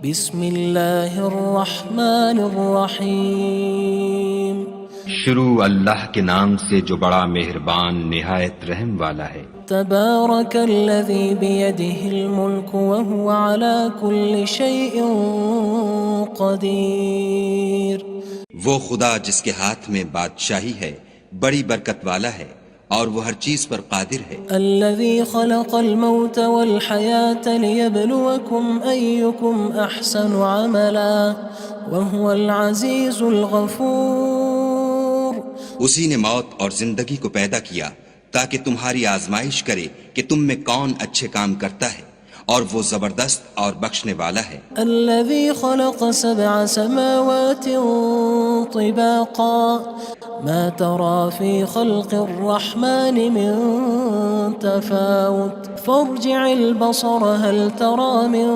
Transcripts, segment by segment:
بسم اللہ الرحمن الرحیم شروع اللہ کے نام سے جو بڑا مہربان نہایت رحم والا ہے۔ تبارک الذی بیدہ الملک وہو علی کل شیء قدیر۔ وہ خدا جس کے ہاتھ میں بادشاہی ہے بڑی برکت والا ہے اور وہ ہر چیز پر قادر ہے۔ الذي خلق الموت والحياة ليبلوكم أيكم أحسن عملا وهو العزيز الغفور۔ اسی نے موت اور زندگی کو پیدا کیا تاکہ تمہاری آزمائش کرے کہ تم میں کون اچھے کام کرتا ہے، اور وہ زبردست اور بخشنے والا ہے۔ الذي خلق 7 سماوات طباقا ما ترى في خلق الرحمن من تفاوت فارجع البصر هل ترى من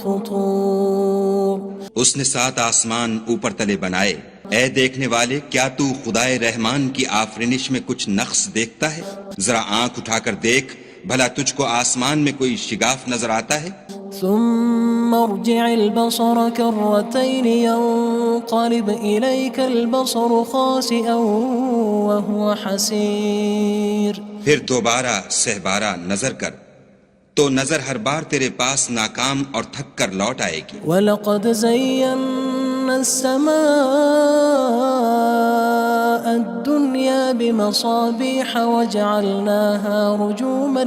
فطور۔ اس نے 7 آسمان اوپر تلے بنائے، اے دیکھنے والے کیا تو خدائے رحمان کی آفرینش میں کچھ نقص دیکھتا ہے؟ ذرا آنکھ اٹھا کر دیکھ، بھلا تجھ کو آسمان میں کوئی شگاف نظر آتا ہے؟ ثم ارجع البصر كرتين ينقلب إليك البصر خاسئا وهو حسير۔ پھر دوبارہ سہبارہ نظر کر تو نظر ہر بار تیرے پاس ناکام اور تھک کر لوٹ آئے گی۔ وَلَقَدْ زَيَّنَّا السَّمَاءَ الدُّنْيَا بِمَصَابِيحَ وَجَعَلْنَاهَا رُجُومًا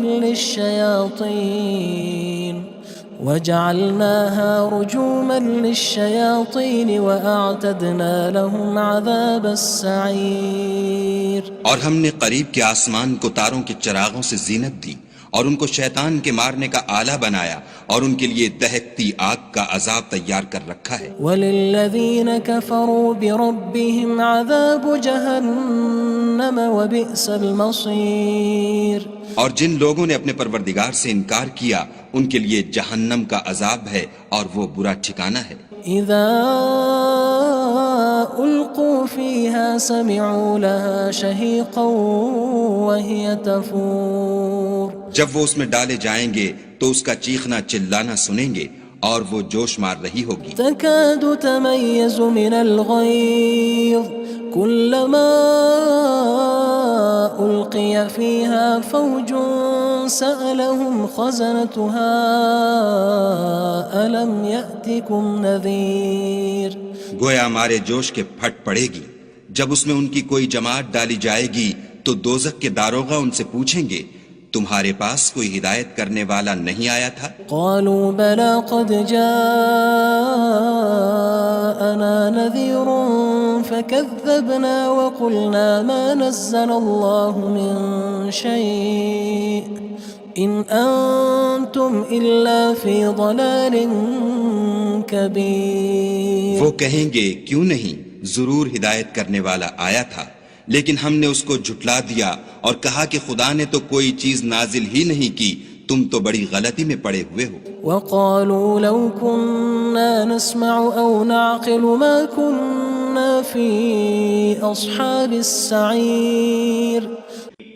لِلشَّيَاطِينِ وَأَعْتَدْنَا لَهُمْ عَذَابَ السَّعِيرِ۔ اور ہم نے قریب کے آسمان کو تاروں کے چراغوں سے زینت دی اور ان کو شیطان کے مارنے کا آلہ بنایا، اور ان کے لیے دہکتی آگ کا عذاب تیار کر رکھا ہے۔ وَلِلَّذِينَ كَفَرُوا بِرَبِّهِمْ عَذَابُ جَهَنَّمَ وَبِئْسَ الْمَصِيرُ۔ اور جن لوگوں نے اپنے پروردگار سے انکار کیا ان کے لیے جہنم کا عذاب ہے اور وہ برا ٹھکانہ ہے۔ اذا القوا فيها سمعوا لها شهيقا وهي تفور۔ جب وہ اس میں ڈالے جائیں گے تو اس کا چیخنا چلانا سنیں گے اور وہ جوش مار رہی ہوگی۔ تكاد تميز من الغيظ كلما ألقي فيها فوج سألهم خزنتها ألم يأتكم نذير۔ گویا مارے جوش کے پھٹ پڑے گی۔ جب اس میں ان کی کوئی جماعت ڈالی جائے گی تو دوزخ کے داروغہ ان سے پوچھیں گے تمہارے پاس کوئی ہدایت کرنے والا نہیں آیا تھا؟ قالوا بلى قد جاءنا نذير فكذبنا وقلنا ما نزل الله من شيء إن أنتم إلا في ضلال كبير۔ وہ کہیں گے کیوں نہیں، ضرور ہدایت کرنے والا آیا تھا، لیکن ہم نے اس کو جھٹلا دیا اور کہا کہ خدا نے تو کوئی چیز نازل ہی نہیں کی، تم تو بڑی غلطی میں پڑے ہوئے ہو۔ وقالوا لو كنا نسمع أو نعقل ما كنا في أصحاب السعير۔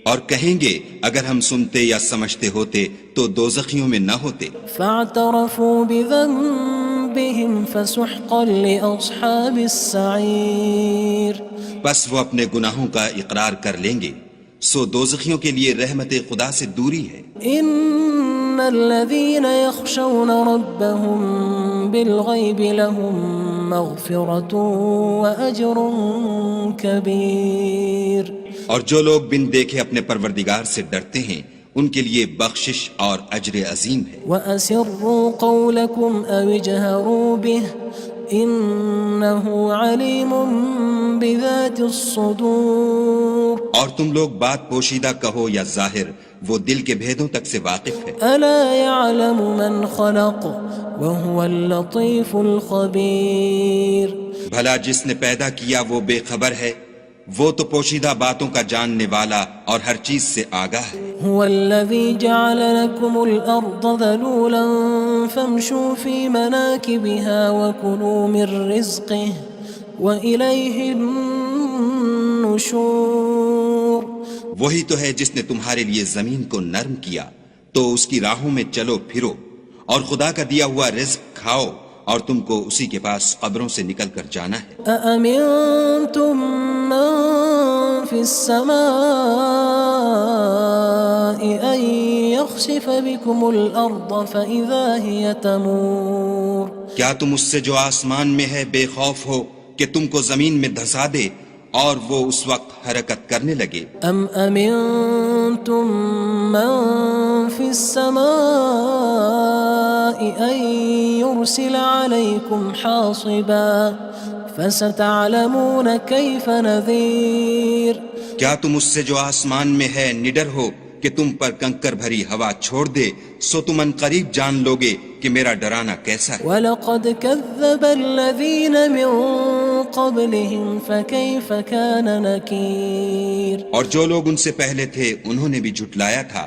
اور کہیں گے اگر ہم سنتے یا سمجھتے ہوتے تو دوزخیوں میں نہ ہوتے۔ فاعترفوا بذنبهم فسحقا لأصحاب السعير۔ بس وہ اپنے گناہوں کا اقرار کر لیں گے، سو دوزخیوں کے لیے رحمت خدا سے دوری ہے۔ ان الذين يخشون ربهم بالغيب لهم مغفرة وأجر كبير۔ اور جو لوگ بن دیکھے اپنے پروردگار سے ڈرتے ہیں ان کے لیے بخشش اور اجر عظیم ہے۔ وَأَسِرُّوا قَوْلَكُمْ أَوِ اجْهَرُوا بِهِ إِنَّهُ عَلِيمٌ بِذَاتِ الصُّدُورِ۔ اور تم لوگ بات پوشیدہ کہو یا ظاہر، وہ دل کے بھیدوں تک سے واقف ہے۔ أَلَا يَعْلَمُ مَنْ خَلَقَ وَهُوَ اللَّطِيفُ الْخَبِيرُ۔ بھلا جس نے پیدا کیا وہ بے خبر ہے، وہ تو پوشیدہ باتوں کا جاننے والا اور ہر چیز سے آگاہ ہے۔ هو الذي جعل لكم الأرض ذلولا فامشوا في مناكبها وكلوا من رزقه وإليه النشور۔ وہی تو ہے جس نے تمہارے لیے زمین کو نرم کیا تو اس کی راہوں میں چلو پھرو اور خدا کا دیا ہوا رزق کھاؤ اور تم کو اسی کے پاس قبروں سے نکل کر جانا ہے۔ أأمنتم من في السماء أن يخسف بكم الأرض فإذا هي تمور کیا تم اس سے جو آسمان میں ہے بے خوف ہو کہ تم کو زمین میں دھسا دے اور وہ اس وقت حرکت کرنے لگے؟ أم أمنتم من في السماء أن يرسل عليكم حاصبا فستعلمون كيف نذير کیا تم اس سے جو آسمان میں ہے نڈر ہو کہ تم پر کنکر بھری ہوا چھوڑ دے، سو تم ان قریب جان لوگے کہ میرا ڈرانا کیسا ہے۔ وَلَقَدْ كَذَّبَ الَّذِينَ مِن قَبْلِهِمْ فَكَيْفَ كَانَ نَكِيرٌ اور جو لوگ ان سے پہلے تھے انہوں نے بھی جھٹلایا تھا،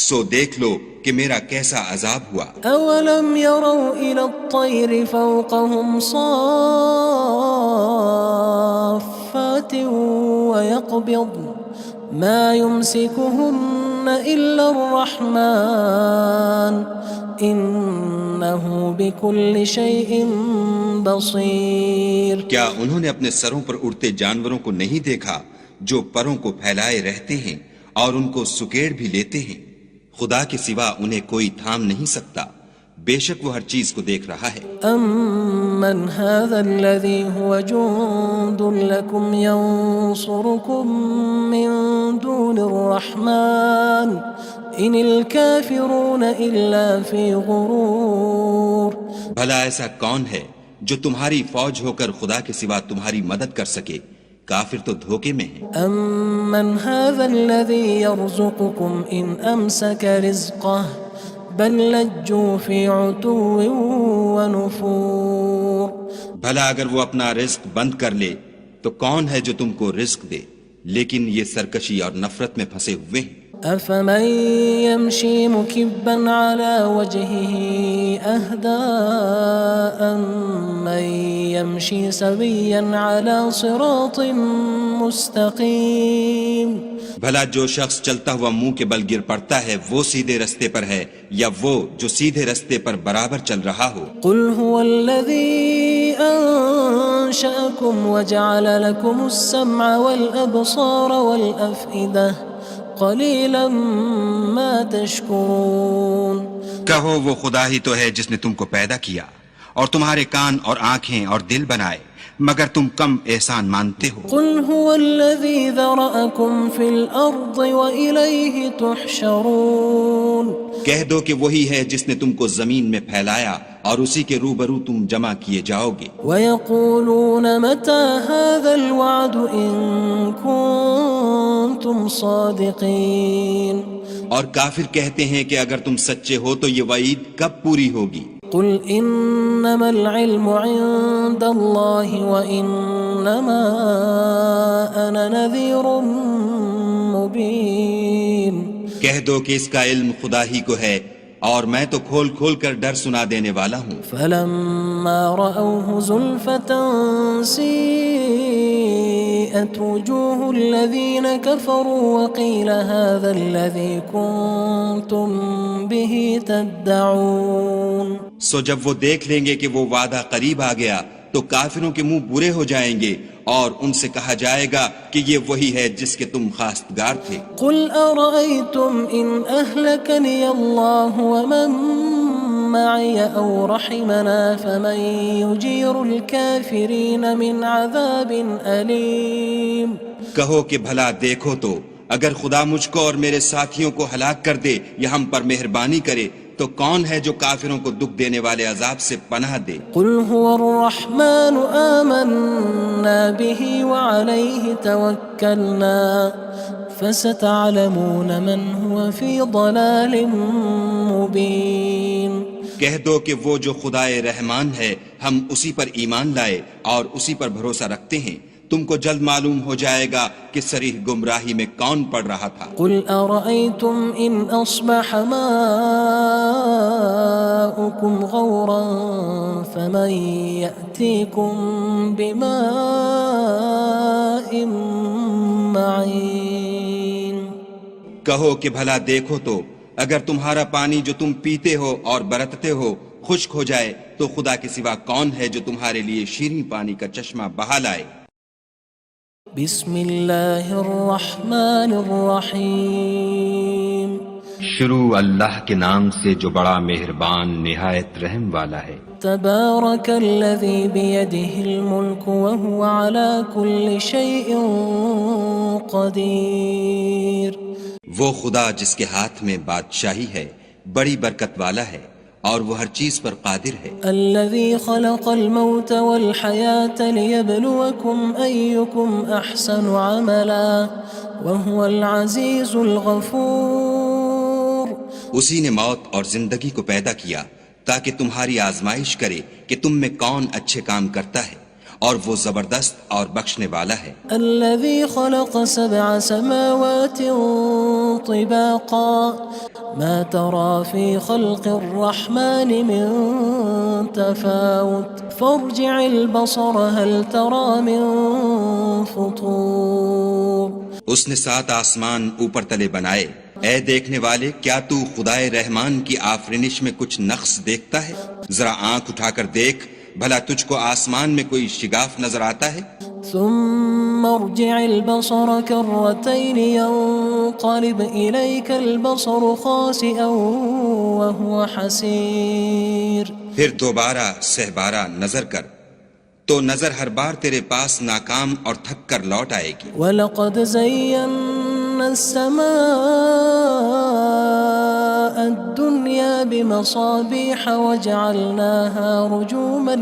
سو دیکھ لو کہ میرا کیسا عذاب ہوا۔ أَوَلَمْ يَرَوْا إِلَى الطَّيْرِ فَوْقَهُمْ صَافَّاتٍ وَيَقْبِضْنَ مَا يُمْسِكُهُنَّ إِلَّا الرَّحْمَنُ إِنَّهُ بِكُلِّ شَيْءٍ بَصِيرٌ کیا انہوں نے اپنے سروں پر اڑتے جانوروں کو نہیں دیکھا جو پروں کو پھیلائے رہتے ہیں اور ان کو سکیڑ بھی لیتے ہیں؟ خدا کے سوا انہیں کوئی تھام نہیں سکتا، بے شک وہ ہر چیز کو دیکھ رہا ہے۔ أَمَّنْ هَذَا الَّذِي هُوَ جُندٌ لَكُمْ يَنصُرُكُم مِّن دُونِ الرَّحْمَنِ إِنِ الْكَافِرُونَ إِلَّا فِي غُرُورٍ بھلا ایسا کون ہے جو تمہاری فوج ہو کر خدا کے سوا تمہاری مدد کر سکے؟ کافر تو دھوکے میں ہیں۔ أَمَّنْ هَذَا الَّذِي يَرْزُقُكُمْ إِنْ أَمْسَكَ رِزْقَهُ بَلْ لَجُّوا فِي عُتُوٍّ وَنُفُورٍ بھلا اگر وہ اپنا رزق بند کر لے تو کون ہے جو تم کو رزق دے؟ لیکن یہ سرکشی اور نفرت میں پھنسے ہوئے ہیں۔ أَفَمَن يَمْشِي مُكِبًّا عَلَى وَجْهِهِ أَهْدَىٰ أَمَّن يَمْشِي سَوِيًّا عَلَى صِرَاطٍ مُّسْتَقِيمٍ بھلا جو شخص چلتا ہوا منہ کے بل گر پڑتا ہے وہ سیدھے رستے پر ہے یا وہ جو سیدھے رستے پر برابر چل رہا ہو؟ قُلْ هُوَ الَّذِي أَنشَأَكُمْ وَجَعَلَ لَكُمُ السَّمْعَ وَالْأَبْصَارَ وَالْأَفْئِدَةَ قَلِيلًا مَا تَشْكُرُونَ کہو وہ خدا ہی تو ہے جس نے تم کو پیدا کیا اور تمہارے کان اور آنکھیں اور دل بنائے، مگر تم کم احسان مانتے ہو۔ قُلْ هُوَ الَّذِي ذَرَأَكُمْ فِي الْأَرْضِ وَإِلَيْهِ تُحْشَرُونَ کہہ دو کہ وہی ہے جس نے تم کو زمین میں پھیلایا اور اسی کے روبرو تم جمع کیے جاؤ گے۔ وَيَقُولُونَ مَتَى هَذَا الْوَعْدُ إِن كُنتُمْ صَادِقِينَ اور کافر کہتے ہیں کہ اگر تم سچے ہو تو یہ وعید کب پوری ہوگی؟ قُلْ إِنَّمَا الْعِلْمُ عِندَ اللَّهِ وَإِنَّمَا أَنَا نَذِيرٌ مُّبِينٌ کہہ دو کہ اس کا علم خدا ہی کو ہے اور میں تو کھول کھول کر ڈر سنا دینے والا ہوں۔ فَلَمَّا رَأَوْهُ زُلْفَةً سِيئَتْ وُجُوهُ الَّذِينَ كَفَرُوا وَقِيلَ هَذَا الَّذِي كُنتُم بِهِ تَدَّعُونَ سو جب وہ دیکھ لیں گے کہ وہ وعدہ قریب آ گیا تو کافروں کے منہ برے ہو جائیں گے اور ان سے کہا جائے گا کہ یہ وہی ہے جس کے تم خواستگار تھے۔ قُلْ أَرَأَيْتُمْ إِنْ أَهْلَكَنِيَ اللَّهُ وَمَن مَّعِيَ أَوْ رَحِمَنَا فَمَن يُجِيرُ الْكَافِرِينَ مِنْ عَذَابٍ أَلِيمٍ کہو کہ بھلا دیکھو تو اگر خدا مجھ کو اور میرے ساتھیوں کو ہلاک کر دے یا ہم پر مہربانی کرے تو کون ہے جو کافروں کو دکھ دینے والے عذاب سے پناہ دے؟ قُلْ هُوَ الرَّحْمَنُ آمَنَّا بِهِ وَعَلَيْهِ تَوَكَّلْنَا فَسَتَعْلَمُونَ مَنْ هُوَ فِي ضَلَالٍ مُّبِينٍ کہہ دو کہ وہ جو خدائے رحمان ہے ہم اسی پر ایمان لائے اور اسی پر بھروسہ رکھتے ہیں، تم کو جلد معلوم ہو جائے گا کہ صریح گمراہی میں کون پڑ رہا تھا۔ قُلْ أَرَأَيْتُمْ إِنْ أَصْبَحَ مَاؤُكُمْ غَوْرًا فَمَن يَأْتِيكُم بِمَاءٍ مَّعِينٍ کہو کہ بھلا دیکھو تو اگر تمہارا پانی جو تم پیتے ہو اور برتتے ہو خشک ہو جائے تو خدا کے سوا کون ہے جو تمہارے لیے شیریں پانی کا چشمہ بہا لائے؟ بسم اللہ الرحمن الرحیم شروع اللہ کے نام سے جو بڑا مہربان نہایت رحم والا ہے۔ تبارک الذی بیدہ الملک وہو علی کل شیء قدیر۔ وہ خدا جس کے ہاتھ میں بادشاہی ہے بڑی برکت والا ہے اور وہ ہر چیز پر قادر ہے۔ الذي خلق الموت والحياة ليبلوكم أيكم أحسن عملا وهو العزيز الغفور۔ اسی نے موت اور زندگی کو پیدا کیا تاکہ تمہاری آزمائش کرے کہ تم میں کون اچھے کام کرتا ہے، اور وہ زبردست اور بخشنے والا ہے۔ الذي خلق 7 سماوات طباقا ما ترى في خلق الرحمن من تفاوت فارجع البصر هل ترى من فطور۔ اس نے 7 آسمان اوپر تلے بنائے، اے دیکھنے والے کیا تو خدائے رحمان کی آفرینش میں کچھ نقص دیکھتا ہے؟ ذرا آنکھ اٹھا کر دیکھ، بھلا تجھ کو آسمان میں کوئی شگاف نظر آتا ہے؟ ثم ارجع البصر كرتين ينقلب إليك البصر خاسئا وهو حسير۔ پھر دوبارہ سہبارہ نظر کر تو نظر ہر بار تیرے پاس ناکام اور تھک کر لوٹ آئے گی۔ وَلَقَدْ زَيَّنَّا السَّمَاءَ الدُّنْيَا بِمَصَابِيحَ وَجَعَلْنَاهَا رُجُومًا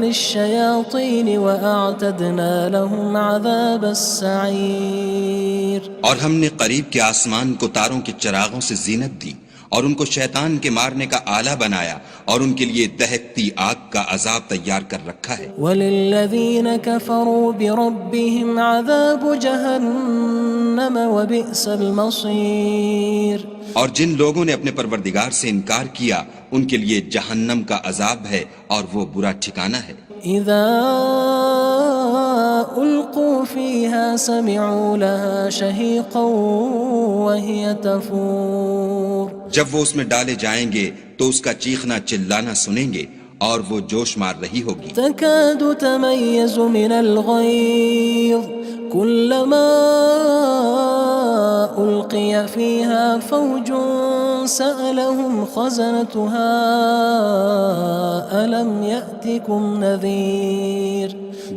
لِلشَّيَاطِينِ وَأَعْتَدْنَا لَهُمْ عَذَابَ السَّعِيرِ۔ اور ہم نے قریب کے آسمان کو تاروں کے چراغوں سے زینت دی اور ان کو شیطان کے مارنے کا آلہ بنایا اور ان کے لیے دہکتی آگ کا عذاب تیار کر رکھا ہے۔ وَلِلَّذِينَ كَفَرُوا بِرَبِّهِمْ عَذَابُ جَهَنَّمَ وَبِئْسَ الْمَصِيرُ۔ اور جن لوگوں نے اپنے پروردگار سے انکار کیا ان کے لیے جہنم کا عذاب ہے اور وہ برا ٹھکانہ ہے۔ اذا القوا فيها سمعوا لها شهيقا وهي تفور۔ جب وہ اس میں ڈالے جائیں گے تو اس کا چیخنا چلانا سنیں گے اور وہ جوش مار رہی ہوگی۔ تكاد تميز من الغيظ كلما ألقي فيها فوج سألهم خزنتها ألم يأتكم نذير۔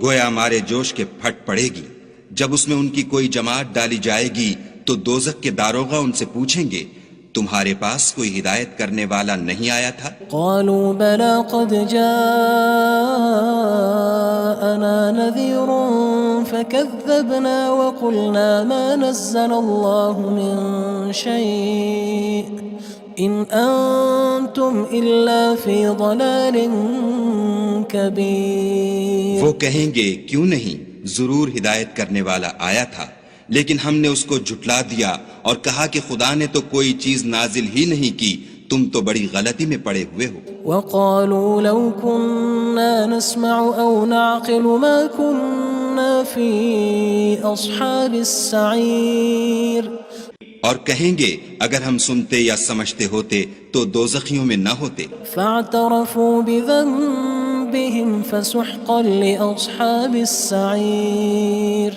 گویا مارے جوش کے پھٹ پڑے گی، جب اس میں ان کی کوئی جماعت ڈالی جائے گی تو دوزخ کے داروغہ ان سے پوچھیں گے تمہارے پاس کوئی ہدایت کرنے والا نہیں آیا تھا؟ قالوا بلى قد جاءنا نذير فكذبنا وقلنا ما نزل الله من شيء إن أنتم إلا في ضلال كبير۔ وہ کہیں گے کیوں نہیں، ضرور ہدایت کرنے والا آیا تھا، لیکن ہم نے اس کو جھٹلا دیا اور کہا کہ خدا نے تو کوئی چیز نازل ہی نہیں کی، تم تو بڑی غلطی میں پڑے ہوئے ہو۔ وقالوا لو كنا نسمع أو نعقل ما كنا في أصحاب السعير۔ اور کہیں گے اگر ہم سنتے یا سمجھتے ہوتے تو دوزخیوں میں نہ ہوتے۔ فاعترفوا بذنبهم فسحقا لأصحاب السعير۔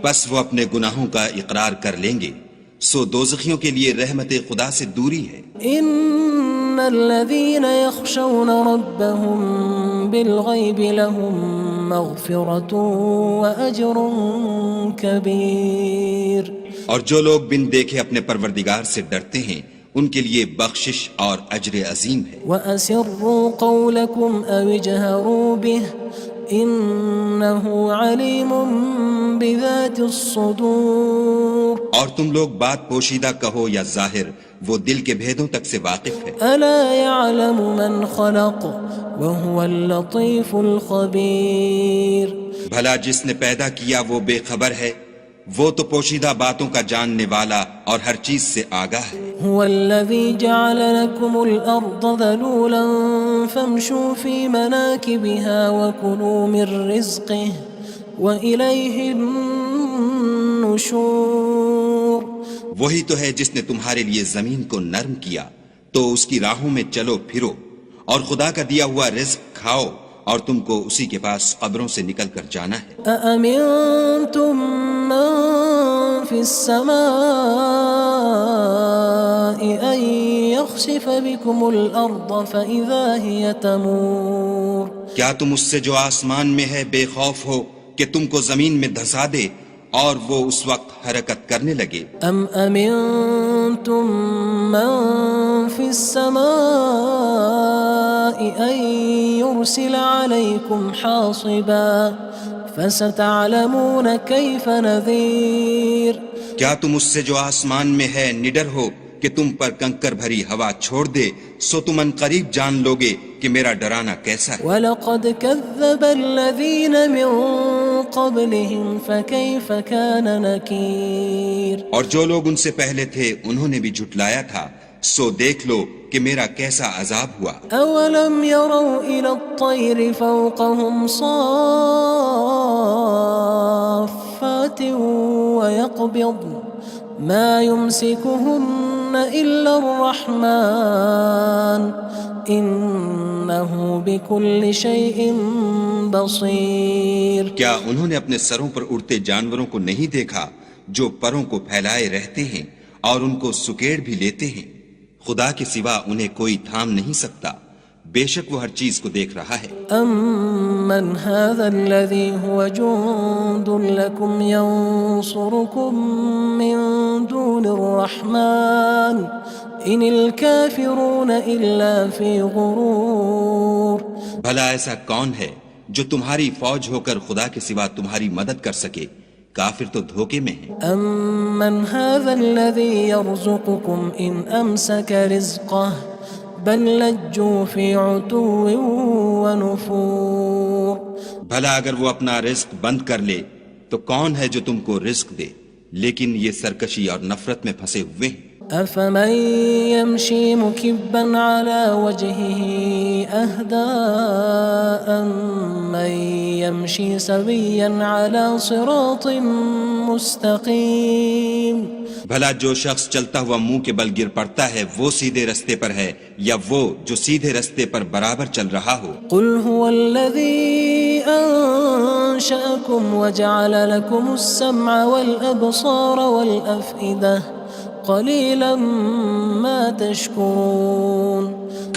بس وہ اپنے گناہوں کا اقرار کر لیں گے، سو دوزخیوں کے لیے رحمت خدا سے دوری ہے۔ ان الذين يخشون ربهم بالغيب لهم مغفرة وأجر كبير۔ اور جو لوگ بن دیکھے اپنے پروردگار سے ڈرتے ہیں ان کے لیے بخشش اور اجر عظیم ہے۔ وَأَسِرُّوا قَوْلَكُمْ أَوِ اجْهَرُوا بِهِ إِنَّهُ عَلِيمٌ بِذَاتِ الصُّدُورِ۔ اور تم لوگ بات پوشیدہ کہو یا ظاہر، وہ دل کے بھیدوں تک سے واقف ہے۔ أَلَا يَعْلَمُ مَنْ خَلَقَ وَهُوَ اللَّطِيفُ الْخَبِيرُ۔ بھلا جس نے پیدا کیا وہ بے خبر ہے، وہ تو پوشیدہ باتوں کا جاننے والا اور ہر چیز سے آگاہ ہے۔ هو الذي جعل لكم الأرض ذلولا فامشوا في مناكبها وكلوا من رزقه وإليه النشور وہی تو ہے جس نے تمہارے لیے زمین کو نرم کیا تو اس کی راہوں میں چلو پھرو، اور خدا کا دیا ہوا رزق کھاؤ، اور تم کو اسی کے پاس قبروں سے نکل کر جانا ہے۔ أأمنتم من في السماء أن يخسف بكم الأرض فإذا هي تمور کیا تم اس سے جو آسمان میں ہے بے خوف ہو کہ تم کو زمین میں دھسا دے اور وہ اس وقت حرکت کرنے لگے؟ أم أمنتم من في السماء أن يرسل عليكم حاصبا فستعلمون كيف نذير کیا تم اس سے جو آسمان میں ہے نڈر ہو کہ تم پر کنکر بھری ہوا چھوڑ دے، سو تم ان قریب جان لوگے کہ میرا ڈرانا کیسا ہے۔ وَلَقَدْ كَذَّبَ الَّذِينَ مِن قَبْلِهِمْ فَكَيْفَ كَانَ نَكِيرٌ اور جو لوگ ان سے پہلے تھے انہوں نے بھی جھٹلایا تھا، سو دیکھ لو کہ میرا کیسا عذاب ہوا۔ أَوَلَمْ يَرَوْا إِلَى الطَّيْرِ فَوْقَهُمْ صَافَّاتٍ وَيَقْبِضْنَ مَا يُمْسِكُهُنَّ إِلَّا الرَّحْمَنُ إِنَّهُ بِكُلِّ شَيْءٍ بَصِيرٌ کیا انہوں نے اپنے سروں پر اڑتے جانوروں کو نہیں دیکھا جو پروں کو پھیلائے رہتے ہیں اور ان کو سکیڑ بھی لیتے ہیں؟ خدا کے سوا انہیں کوئی تھام نہیں سکتا، بے شک وہ ہر چیز کو دیکھ رہا ہے۔ أَمَّنْ هَذَا الَّذِي هُوَ جُندٌ لَكُمْ يَنصُرُكُم مِّن دُونِ الرَّحْمَنِ إِنِ الْكَافِرُونَ إِلَّا فِي غُرُورٍ بھلا ایسا کون ہے جو تمہاری فوج ہو کر خدا کے سوا تمہاری مدد کر سکے؟ کافر تو دھوکے میں ہیں۔ أَمَّنْ هَذَا الَّذِي يَرْزُقُكُمْ إِنْ أَمْسَكَ رِزْقَهُ بَلْ لَجُّوا فِي عُتُوٍّ وَنُفُورٍ بھلا اگر وہ اپنا رزق بند کر لے تو کون ہے جو تم کو رزق دے؟ لیکن یہ سرکشی اور نفرت میں پھنسے ہوئے ہیں۔ أَفَمَن يَمْشِي مُكِبًّا عَلَى وَجْهِهِ أَهْدَىٰ أَمَّن يَمْشِي سَوِيًّا عَلَى صِرَاطٍ مُّسْتَقِيمٍ بھلا جو شخص چلتا ہوا منہ کے بل گر پڑتا ہے وہ سیدھے رستے پر ہے یا وہ جو سیدھے رستے پر برابر چل رہا ہو؟ قُلْ هُوَ الَّذِي أَنشَأَكُمْ وَجَعَلَ لَكُمُ السَّمْعَ وَالْأَبْصَارَ وَالْأَفْئِدَةَ قَلِيلًا مَا تَشْكُرُونَ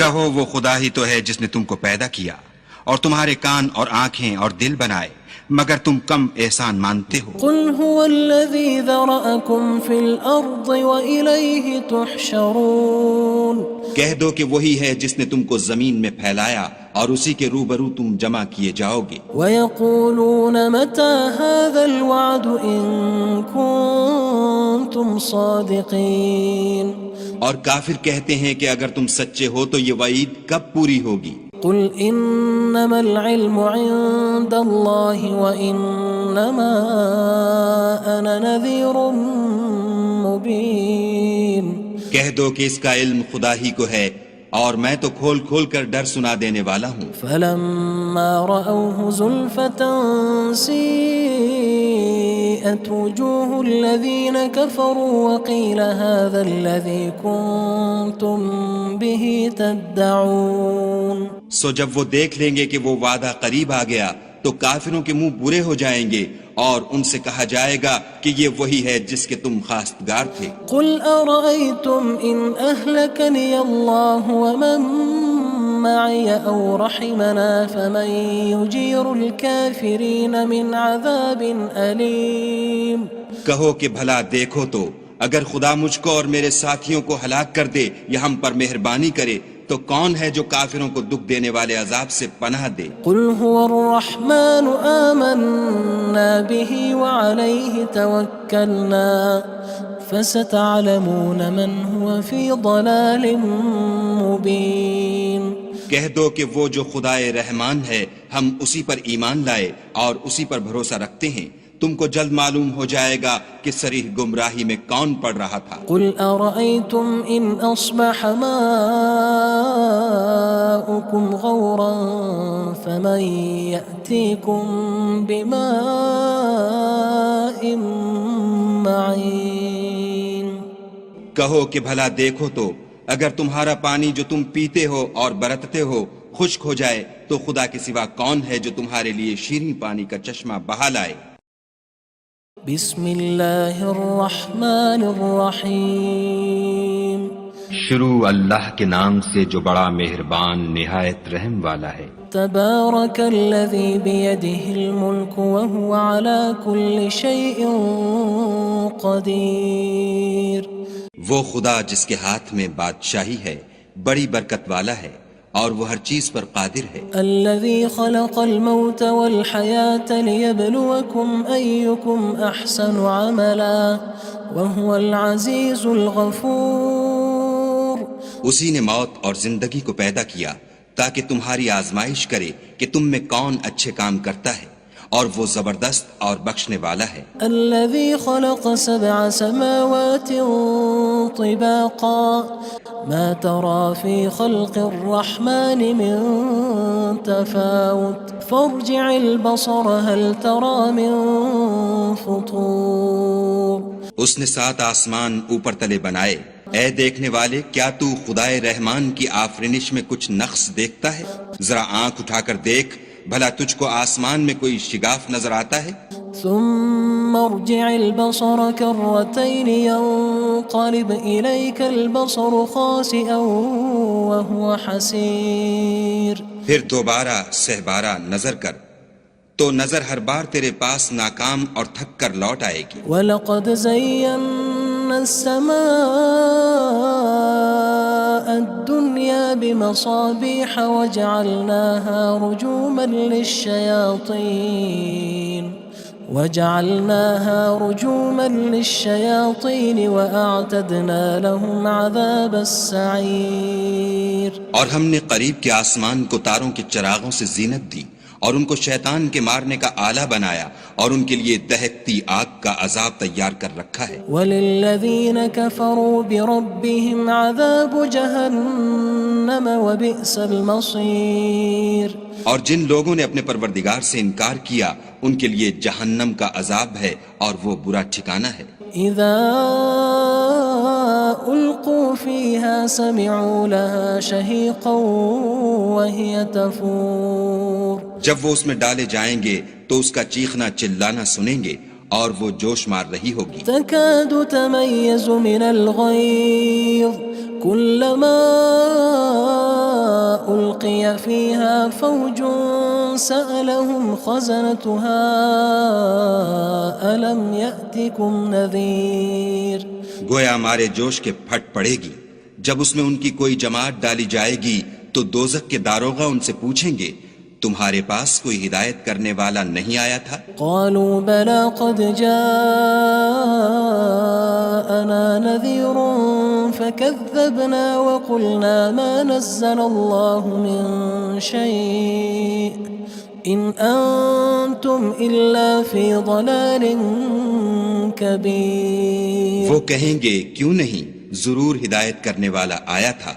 کہو وہ خدا ہی تو ہے جس نے تم کو پیدا کیا اور تمہارے کان اور آنکھیں اور دل بنائے، مگر تم کم احسان مانتے ہو۔ قُلْ هُوَ الَّذِي ذَرَأَكُمْ فِي الْأَرْضِ وَإِلَيْهِ تُحْشَرُونَ کہہ دو کہ وہی ہے جس نے تم کو زمین میں پھیلایا اور اسی کے روبرو تم جمع کیے جاؤ گے۔ وَيَقُولُونَ مَتَى هَذَا الْوَعْدُ إِن كُنتُمْ صَادِقِينَ اور کافر کہتے ہیں کہ اگر تم سچے ہو تو یہ وعید کب پوری ہوگی؟ قُلْ إِنَّمَا الْعِلْمُ عِندَ اللَّهِ وَإِنَّمَا أَنَا نَذِيرٌ مُّبِينٌ کہہ دو کہ اس کا علم خدا ہی کو ہے اور میں تو کھول کھول کر ڈر سنا دینے والا ہوں۔ فَلَمَّا رَأَوْهُ زُلْفَةً سِيئَتْ وُجُوهُ الَّذِينَ كَفَرُوا وَقِيلَ هَذَا الَّذِي كُنتُم بِهِ تَدَّعُونَ سو جب وہ دیکھ لیں گے کہ وہ وعدہ قریب آ گیا تو کافروں کے منہ برے ہو جائیں گے اور ان سے کہا جائے گا کہ یہ وہی ہے جس کے تم خواستگار تھے۔ قُلْ أَرَأَيْتُمْ إِنْ أَهْلَكَنِيَ اللَّهُ وَمَن مَّعِيَ أَوْ رَحِمَنَا فَمَن يُجِيرُ الْكَافِرِينَ مِنْ عَذَابٍ أَلِيمٍ کہو کہ بھلا دیکھو تو اگر خدا مجھ کو اور میرے ساتھیوں کو ہلاک کر دے یا ہم پر مہربانی کرے تو کون ہے جو کافروں کو دکھ دینے والے عذاب سے پناہ دے؟ قُلْ هُوَ الرَّحْمَنُ آمَنَّا بِهِ وَعَلَيْهِ تَوَكَّلْنَا فَسَتَعْلَمُونَ مَنْ هُوَ فِي ضَلَالٍ مُّبِينٍ کہہ دو کہ وہ جو خدائے رحمان ہے ہم اسی پر ایمان لائے اور اسی پر بھروسہ رکھتے ہیں، تم کو جلد معلوم ہو جائے گا کہ صریح گمراہی میں کون پڑ رہا تھا۔ قُلْ أَرَأَيْتُمْ إِنْ أَصْبَحَ مَاؤُكُمْ غَوْرًا فَمَن يَأْتِيكُم بِمَاءٍ معين کہو کہ بھلا دیکھو تو اگر تمہارا پانی جو تم پیتے ہو اور برتتے ہو خشک ہو جائے تو خدا کے سوا کون ہے جو تمہارے لیے شیریں پانی کا چشمہ بہا لائے؟ بسم اللہ الرحمن الرحیم شروع اللہ کے نام سے جو بڑا مہربان نہایت رحم والا ہے۔ تبارک الذی بیدہ الملک وہو علی کل شیء قدیر وہ خدا جس کے ہاتھ میں بادشاہی ہے بڑی برکت والا ہے اور وہ ہر چیز پر قادر ہے۔ الذي خلق الموت والحياة ليبلوكم أيكم أحسن عملا وهو العزيز الغفور اسی نے موت اور زندگی کو پیدا کیا تاکہ تمہاری آزمائش کرے کہ تم میں کون اچھے کام کرتا ہے اور وہ زبردست اور بخشنے والا ہے۔ الذي خلق 7 سماوات طباقا ما ترى في خلق الرحمن من تفاوت فارجع البصر هل ترى من فطور اس نے 7 آسمان اوپر تلے بنائے، اے دیکھنے والے کیا تو خدائے رحمان کی آفرینش میں کچھ نقص دیکھتا ہے؟ ذرا آنکھ اٹھا کر دیکھ بھلا تجھ کو آسمان میں کوئی شگاف نظر آتا ہے؟ ثم ارجع البصر كرتين ينقلب إليك البصر خاسئا وهو حسير پھر دوبارہ سہبارہ نظر کر تو نظر ہر بار تیرے پاس ناکام اور تھک کر لوٹ آئے گی۔ وَلَقَدْ زَيَّنَّا السَّمَاءَ الدُّنْيَا بِمَصَابِيحَ وَجَعَلْنَاهَا رُجُومًا لِلشَّيَاطِينِ وَأَعْتَدْنَا لَهُمْ عَذَابَ السَّعِيرِ اور ہم نے قریب کے آسمان کو تاروں کے چراغوں سے زینت دی اور ان کو شیطان کے مارنے کا آلہ بنایا اور ان کے لیے دہکتی آگ کا عذاب تیار کر رکھا ہے۔ وَلِلَّذِينَ كَفَرُوا بِرَبِّهِمْ عَذَابُ جَهَنَّمَ وَبِئْسَ الْمَصِيرُ اور جن لوگوں نے اپنے پروردگار سے انکار کیا ان کے لیے جہنم کا عذاب ہے اور وہ برا ٹھکانہ ہے۔ اذا القوا فيها سمعوا لها شهيقا وهي تفور جب وہ اس میں ڈالے جائیں گے تو اس کا چیخنا چلانا سنیں گے اور وہ جوش مار رہی ہوگی۔ تكاد تميز من الغيظ كلما ألقي فيها فوج سألهم خزنتها ألم يأتكم نذير گویا ہمارے جوش کے پھٹ پڑے گی جب اس میں ان کی کوئی جماعت ڈالی جائے گی تو دوزخ کے داروغہ ان سے پوچھیں گے تمہارے پاس کوئی ہدایت کرنے والا نہیں آیا تھا؟ قالوا بلى قد جاءنا نذير فكذبنا وقلنا ما نزل الله من شيء إن أنتم إلا في ضلال كبير وہ کہیں گے کیوں نہیں، ضرور ہدایت کرنے والا آیا تھا،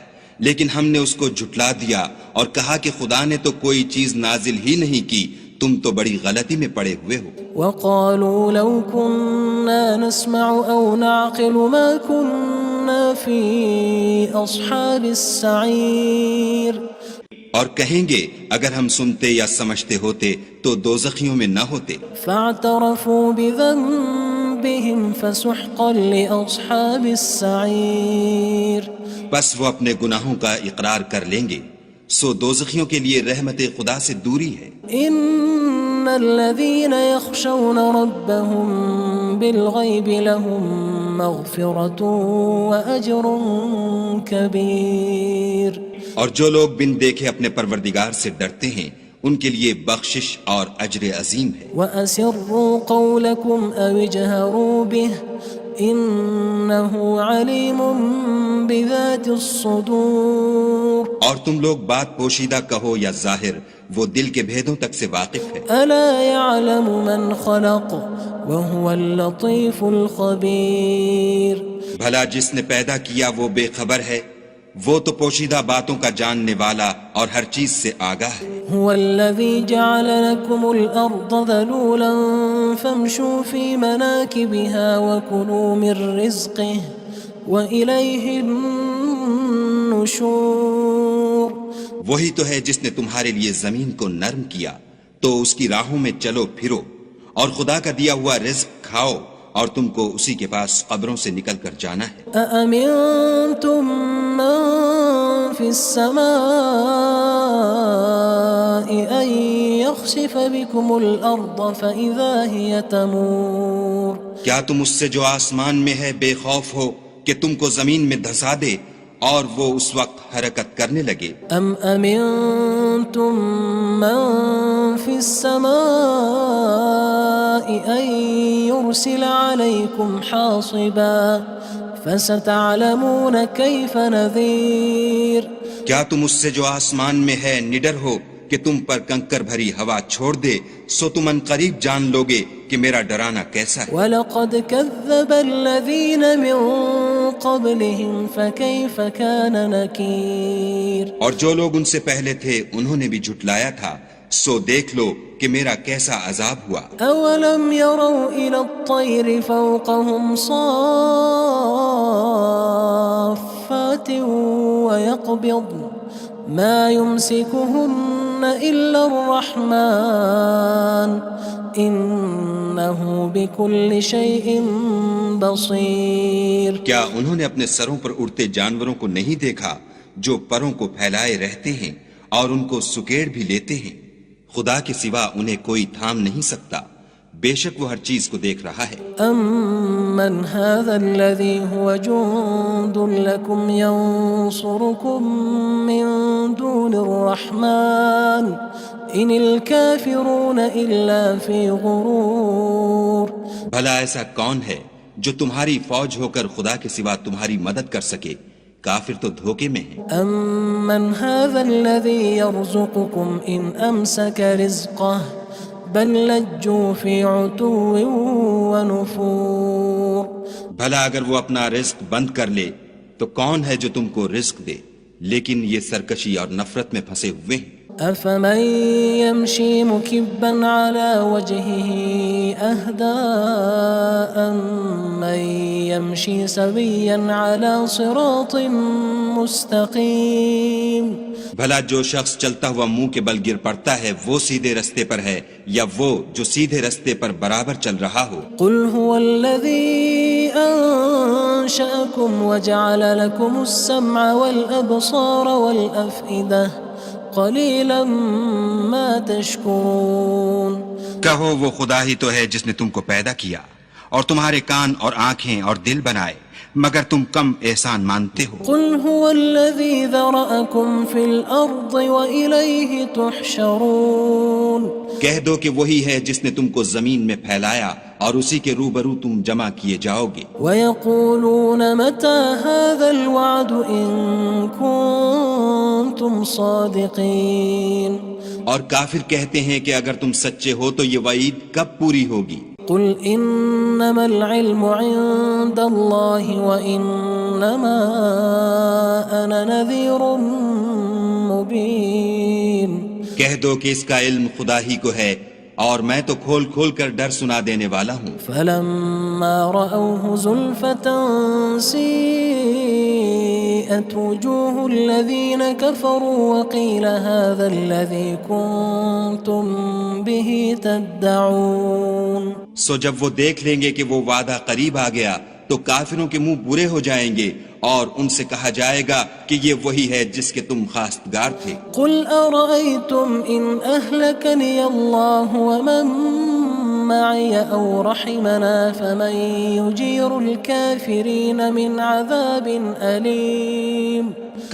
لیکن ہم نے اس کو جھٹلا دیا اور کہا کہ خدا نے تو کوئی چیز نازل ہی نہیں کی، تم تو بڑی غلطی میں پڑے ہوئے ہو۔ وقالوا لو كنا نسمع أو نعقل ما كنا في أصحاب السعير اور کہیں گے اگر ہم سنتے یا سمجھتے ہوتے تو دوزخیوں میں نہ ہوتے۔ فاعترفوا بذنبهم فسحقا لأصحاب السعير بس وہ اپنے گناہوں کا اقرار کر لیں گے، سو دوزخیوں کے لیے رحمت خدا سے دوری ہے۔ ان الذين يخشون ربهم بالغيب لهم مغفرة وأجر كبير اور جو لوگ بن دیکھے اپنے پروردگار سے ڈرتے ہیں ان کے لیے بخشش اور اجر عظیم ہے۔ وَأَسِرُّوا قَوْلَكُمْ أَوِ اجْهَرُوا بِهِ إِنَّهُ عَلِيمٌ بِذَاتِ الصُّدُورِ اور تم لوگ بات پوشیدہ کہو یا ظاہر، وہ دل کے بھیدوں تک سے واقف ہے۔ أَلَا يَعْلَمُ مَنْ خَلَقَ وَهُوَ اللَّطِيفُ الْخَبِيرُ بھلا جس نے پیدا کیا وہ بے خبر ہے، وہ تو پوشیدہ باتوں کا جاننے والا اور ہر چیز سے آگاہ ہے۔ هو الذي جعل لكم الأرض ذلولا فامشوا في مناكبها وكلوا من رزقه وإليه النشور. وہی تو ہے جس نے تمہارے لیے زمین کو نرم کیا تو اس کی راہوں میں چلو پھرو اور خدا کا دیا ہوا رزق کھاؤ اور تم کو اسی کے پاس قبروں سے نکل کر جانا ہے. أأمنتم من في السماء أن يخسف بكم الأرض فإذا هي تمور. کیا تم اس سے جو آسمان میں ہے بے خوف ہو کہ تم کو زمین میں دھسا دے اور وہ اس وقت حرکت کرنے لگے؟ أم أمنتم من في السماء أن يرسل عليكم حاصبا فستعلمون كيف نذير. کیا تم اس سے جو آسمان میں ہے نڈر ہو کہ تم پر کنکر بھری ہوا چھوڑ دے سو تم ان قریب جان لوگے کہ میرا ڈرانا کیسا ہے. وَلَقَدْ كَذَّبَ الَّذِينَ مِن قَبْلِهِمْ فَكَيْفَ كَانَ نَكِيرٌ. اور جو لوگ ان سے پہلے تھے انہوں نے بھی جھٹلایا تھا سو دیکھ لو کہ میرا کیسا عذاب ہوا. أَوَلَمْ يَرَوْا إِلَى الطَّيْرِ فَوْقَهُمْ صَافَّاتٍ وَيَقْبِضْنَ مَا يُمْسِكُهُنَّ إِلَّا الرَّحْمَنُ إِنَّهُ بِكُلِّ شَيْءٍ بَصِيرٌ. کیا انہوں نے اپنے سروں پر اڑتے جانوروں کو نہیں دیکھا جو پروں کو پھیلائے رہتے ہیں اور ان کو سکیڑ بھی لیتے ہیں؟ خدا کے سوا انہیں کوئی تھام نہیں سکتا، بے شک وہ ہر چیز کو دیکھ رہا ہے. أَمَّنْ هَذَا الَّذِي هُوَ جُندٌ لَكُمْ يَنصُرُكُم مِّن دُونِ الرَّحْمَنِ إِنِ الْكَافِرُونَ إِلَّا فِي غُرُورٍ. بھلا ایسا کون ہے جو تمہاری فوج ہو کر خدا کے سوا تمہاری مدد کر سکے؟ کافر تو دھوکے میں ہیں. أَمَّنْ هَذَا الَّذِي يَرْزُقُكُمْ إِنْ أَمْسَكَ رِزْقَهُ بَلْ لَجُّوا فِي عُتُوٍّ وَنُفُورٍ. بھلا اگر وہ اپنا رزق بند کر لے تو کون ہے جو تم کو رزق دے؟ لیکن یہ سرکشی اور نفرت میں پھنسے ہوئے ہیں. أَفَمَن يَمْشِي مُكِبًّا عَلَى وَجْهِهِ أَهْدَىٰ أَمَّن يَمْشِي سَوِيًّا عَلَى صِرَاطٍ مُّسْتَقِيمٍ. بھلا جو شخص چلتا ہوا منہ کے بل گر پڑتا ہے وہ سیدھے رستے پر ہے یا وہ جو سیدھے رستے پر برابر چل رہا ہو؟ قُلْ هُوَ الَّذِي أَنشَأَكُمْ وَجَعَلَ لَكُمُ السَّمْعَ وَالْأَبْصَارَ وَالْأَفْئِدَةَ قَلِيلًا مَا تَشْكُرُونَ. کہو وہ خدا ہی تو ہے جس نے تم کو پیدا کیا اور تمہارے کان اور آنکھیں اور دل بنائے مگر تم کم احسان مانتے ہو. قُلْ هُوَ الَّذِي ذَرَأَكُمْ فِي الْأَرْضِ وَإِلَيْهِ تُحْشَرُونَ. کہہ دو کہ وہی ہے جس نے تم کو زمین میں پھیلایا اور اسی کے روبرو تم جمع کیے جاؤ گے. وَيَقُولُونَ مَتَى هَذَا الْوَعْدُ إِن كُنتُمْ صَادِقِينَ. اور کافر کہتے ہیں کہ اگر تم سچے ہو تو یہ وعید کب پوری ہوگی؟ قُلْ إِنَّمَا الْعِلْمُ عِندَ اللَّهِ وَإِنَّمَا أَنَا نَذِيرٌ مُّبِينٌ. کہہ دو کہ اس کا علم خدا ہی کو ہے اور میں تو کھول کھول کر ڈر سنا دینے والا ہوں. فَلَمَّا رَأَوْهُ زُلْفَةً سِيئَتْ وُجُوهُ الَّذِينَ كَفَرُوا وَقِيلَ هَذَا الَّذِي كُنتُم بِهِ تَدَّعُونَ. سو جب وہ دیکھ لیں گے کہ وہ وعدہ قریب آ گیا تو کافروں کے منہ برے ہو جائیں گے اور ان سے کہا جائے گا کہ یہ وہی ہے جس کے تم خواستگار تھے. قُلْ أَرَأَيْتُمْ إِنْ أَهْلَكَنِيَ اللَّهُ وَمَن مَّعِيَ أَوْ رَحِمَنَا فَمَن يُجِيرُ الْكَافِرِينَ مِنْ عَذَابٍ أَلِيمٍ.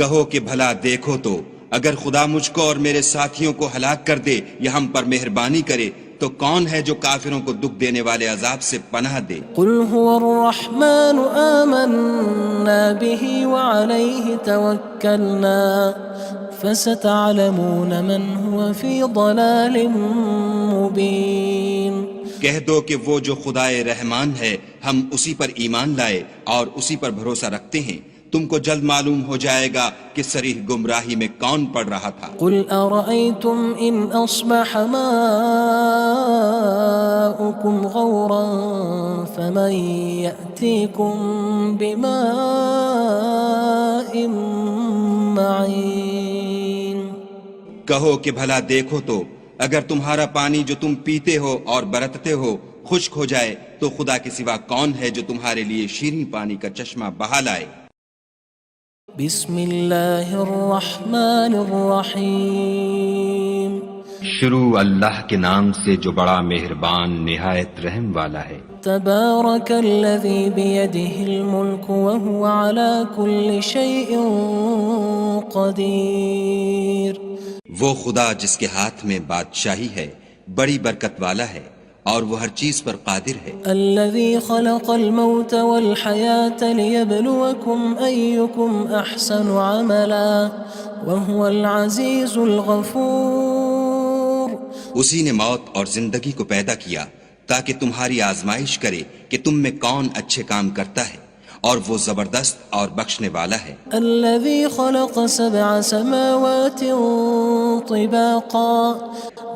کہو کہ بھلا دیکھو تو اگر خدا مجھ کو اور میرے ساتھیوں کو ہلاک کر دے یا ہم پر مہربانی کرے تو کون ہے جو کافروں کو دکھ دینے والے عذاب سے پناہ دے؟ قُلْ هُوَ الرَّحْمَنُ آمَنَّا بِهِ وَعَلَيْهِ تَوَكَّلْنَا فَسَتَعْلَمُونَ مَنْ هُوَ فِي ضَلَالٍ مُّبِينٍ. کہہ دو کہ وہ جو خدائے رحمان ہے ہم اسی پر ایمان لائے اور اسی پر بھروسہ رکھتے ہیں تم کو جلد معلوم ہو جائے گا کہ صریح گمراہی میں کون پڑ رہا تھا۔ قل أرأيتم إن أصبح ماؤكم غورا فمن يأتيكم بماء معين۔ کہو کہ بھلا دیکھو تو اگر تمہارا پانی جو تم پیتے ہو اور برتتے ہو خشک ہو جائے تو خدا کے سوا کون ہے جو تمہارے لیے شیریں پانی کا چشمہ بہا لائے۔ بسم اللہ الرحمن الرحیم۔ شروع اللہ کے نام سے جو بڑا مہربان نہایت رحم والا ہے۔ تبارک الذی بیدہ الملک وہو علی کل شیء قدیر۔ وہ خدا جس کے ہاتھ میں بادشاہی ہے بڑی برکت والا ہے اور وہ ہر چیز پر قادر ہے۔ الذي خلق الموت والحياة ليبلوكم أيكم أحسن عملا وهو العزيز الغفور۔ اسی نے موت اور زندگی کو پیدا کیا تاکہ تمہاری آزمائش کرے کہ تم میں کون اچھے کام کرتا ہے اور وہ زبردست اور بخشنے والا ہے۔ الذي خلق 7 سماوات طباقا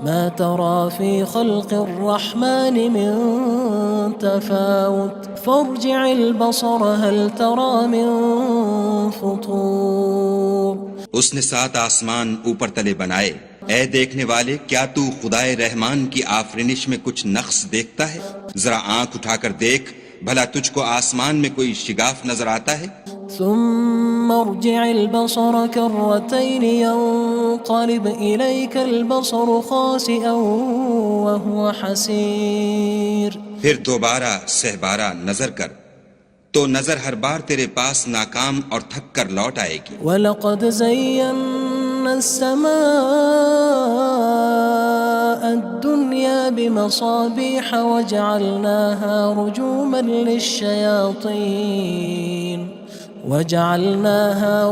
ما ترى في خلق الرحمن من تفاوت فارجع البصر هل ترى من فطور۔ اس نے 7 آسمان اوپر تلے بنائے، اے دیکھنے والے کیا تو خدائے رحمان کی آفرینش میں کچھ نقص دیکھتا ہے؟ ذرا آنکھ اٹھا کر دیکھ بھلا تجھ کو آسمان میں کوئی شگاف نظر آتا ہے؟ ثم ارجع البصر كرتين ينقلب إليك البصر خاسئا وهو حسير۔ پھر دوبارہ سہبارہ نظر کر تو نظر ہر بار تیرے پاس ناکام اور تھک کر لوٹ آئے گی۔ وَلَقَدْ زَيَّنَّا السَّمَاءَ الدُّنْيَا بِمَصَابِيحَ وَجَعَلْنَاهَا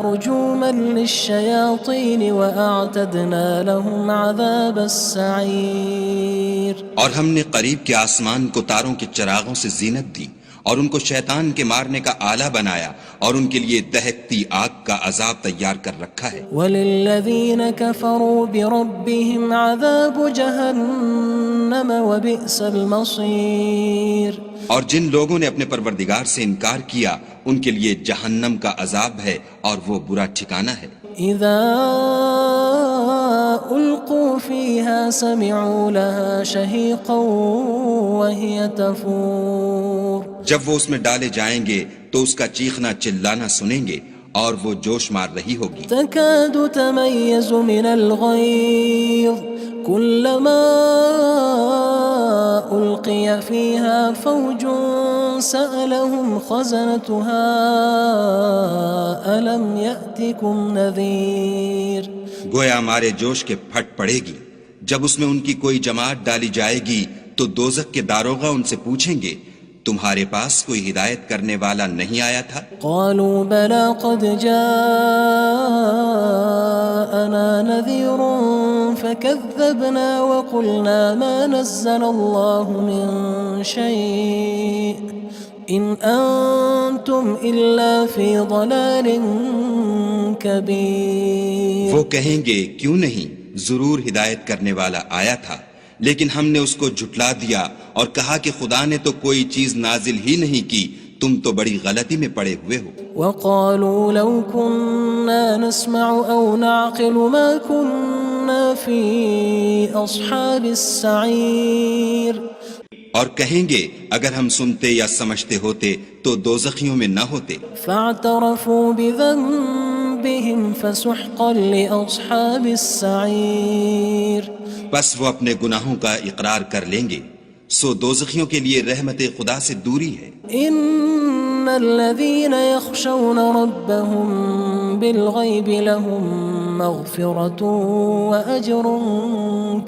رُجُومًا لِلشَّيَاطِينِ وَأَعْتَدْنَا لَهُمْ عَذَابَ السَّعِيرِ۔ اور ہم نے قریب کے آسمان کو تاروں کے چراغوں سے زینت دی اور ان کو شیطان کے مارنے کا آلہ بنایا اور ان کے لیے دہکتی آگ کا عذاب تیار کر رکھا ہے۔ وَلِلَّذِينَ كَفَرُوا بِرَبِّهِمْ عَذَابُ جَهَنَّمَ وَبِئْسَ الْمَصِيرُ۔ اور جن لوگوں نے اپنے پروردگار سے انکار کیا ان کے لیے جہنم کا عذاب ہے اور وہ برا ٹھکانہ ہے۔ اذا القوا فيها سمعوا لها شهيقا وهي تفور۔ جب وہ اس میں ڈالے جائیں گے تو اس کا چیخنا چلانا سنیں گے اور وہ جوش مار رہی ہوگی۔ تكاد تميز من الغيظ كلما ألقي فيها فوج سألهم خزنتها ألم يأتكم نذير۔ گویا مارے جوش کے پھٹ پڑے گی جب اس میں ان کی کوئی جماعت ڈالی جائے گی تو دوزخ کے داروغہ ان سے پوچھیں گے تمہارے پاس کوئی ہدایت کرنے والا نہیں آیا تھا؟ قالوا بلى قد جاءنا نذير فكذبنا وقلنا ما نزل الله من شيء إن أنتم إلا في ضلال كبير۔ وہ کہیں گے کیوں نہیں، ضرور ہدایت کرنے والا آیا تھا، لیکن ہم نے اس کو جھٹلا دیا اور کہا کہ خدا نے تو کوئی چیز نازل ہی نہیں کی، تم تو بڑی غلطی میں پڑے ہوئے ہو۔ وقالوا لو كنا نسمع أو نعقل ما كنا في أصحاب السعير۔ اور کہیں گے اگر ہم سنتے یا سمجھتے ہوتے تو دوزخیوں میں نہ ہوتے۔ فاعترفوا بذنبهم فسحقا لأصحاب السعير۔ بس وہ اپنے گناہوں کا اقرار کر لیں گے، سو دوزخیوں کے لیے رحمت خدا سے دوری ہے۔ ان الذين يخشون ربهم بالغيب لهم مغفرة وأجر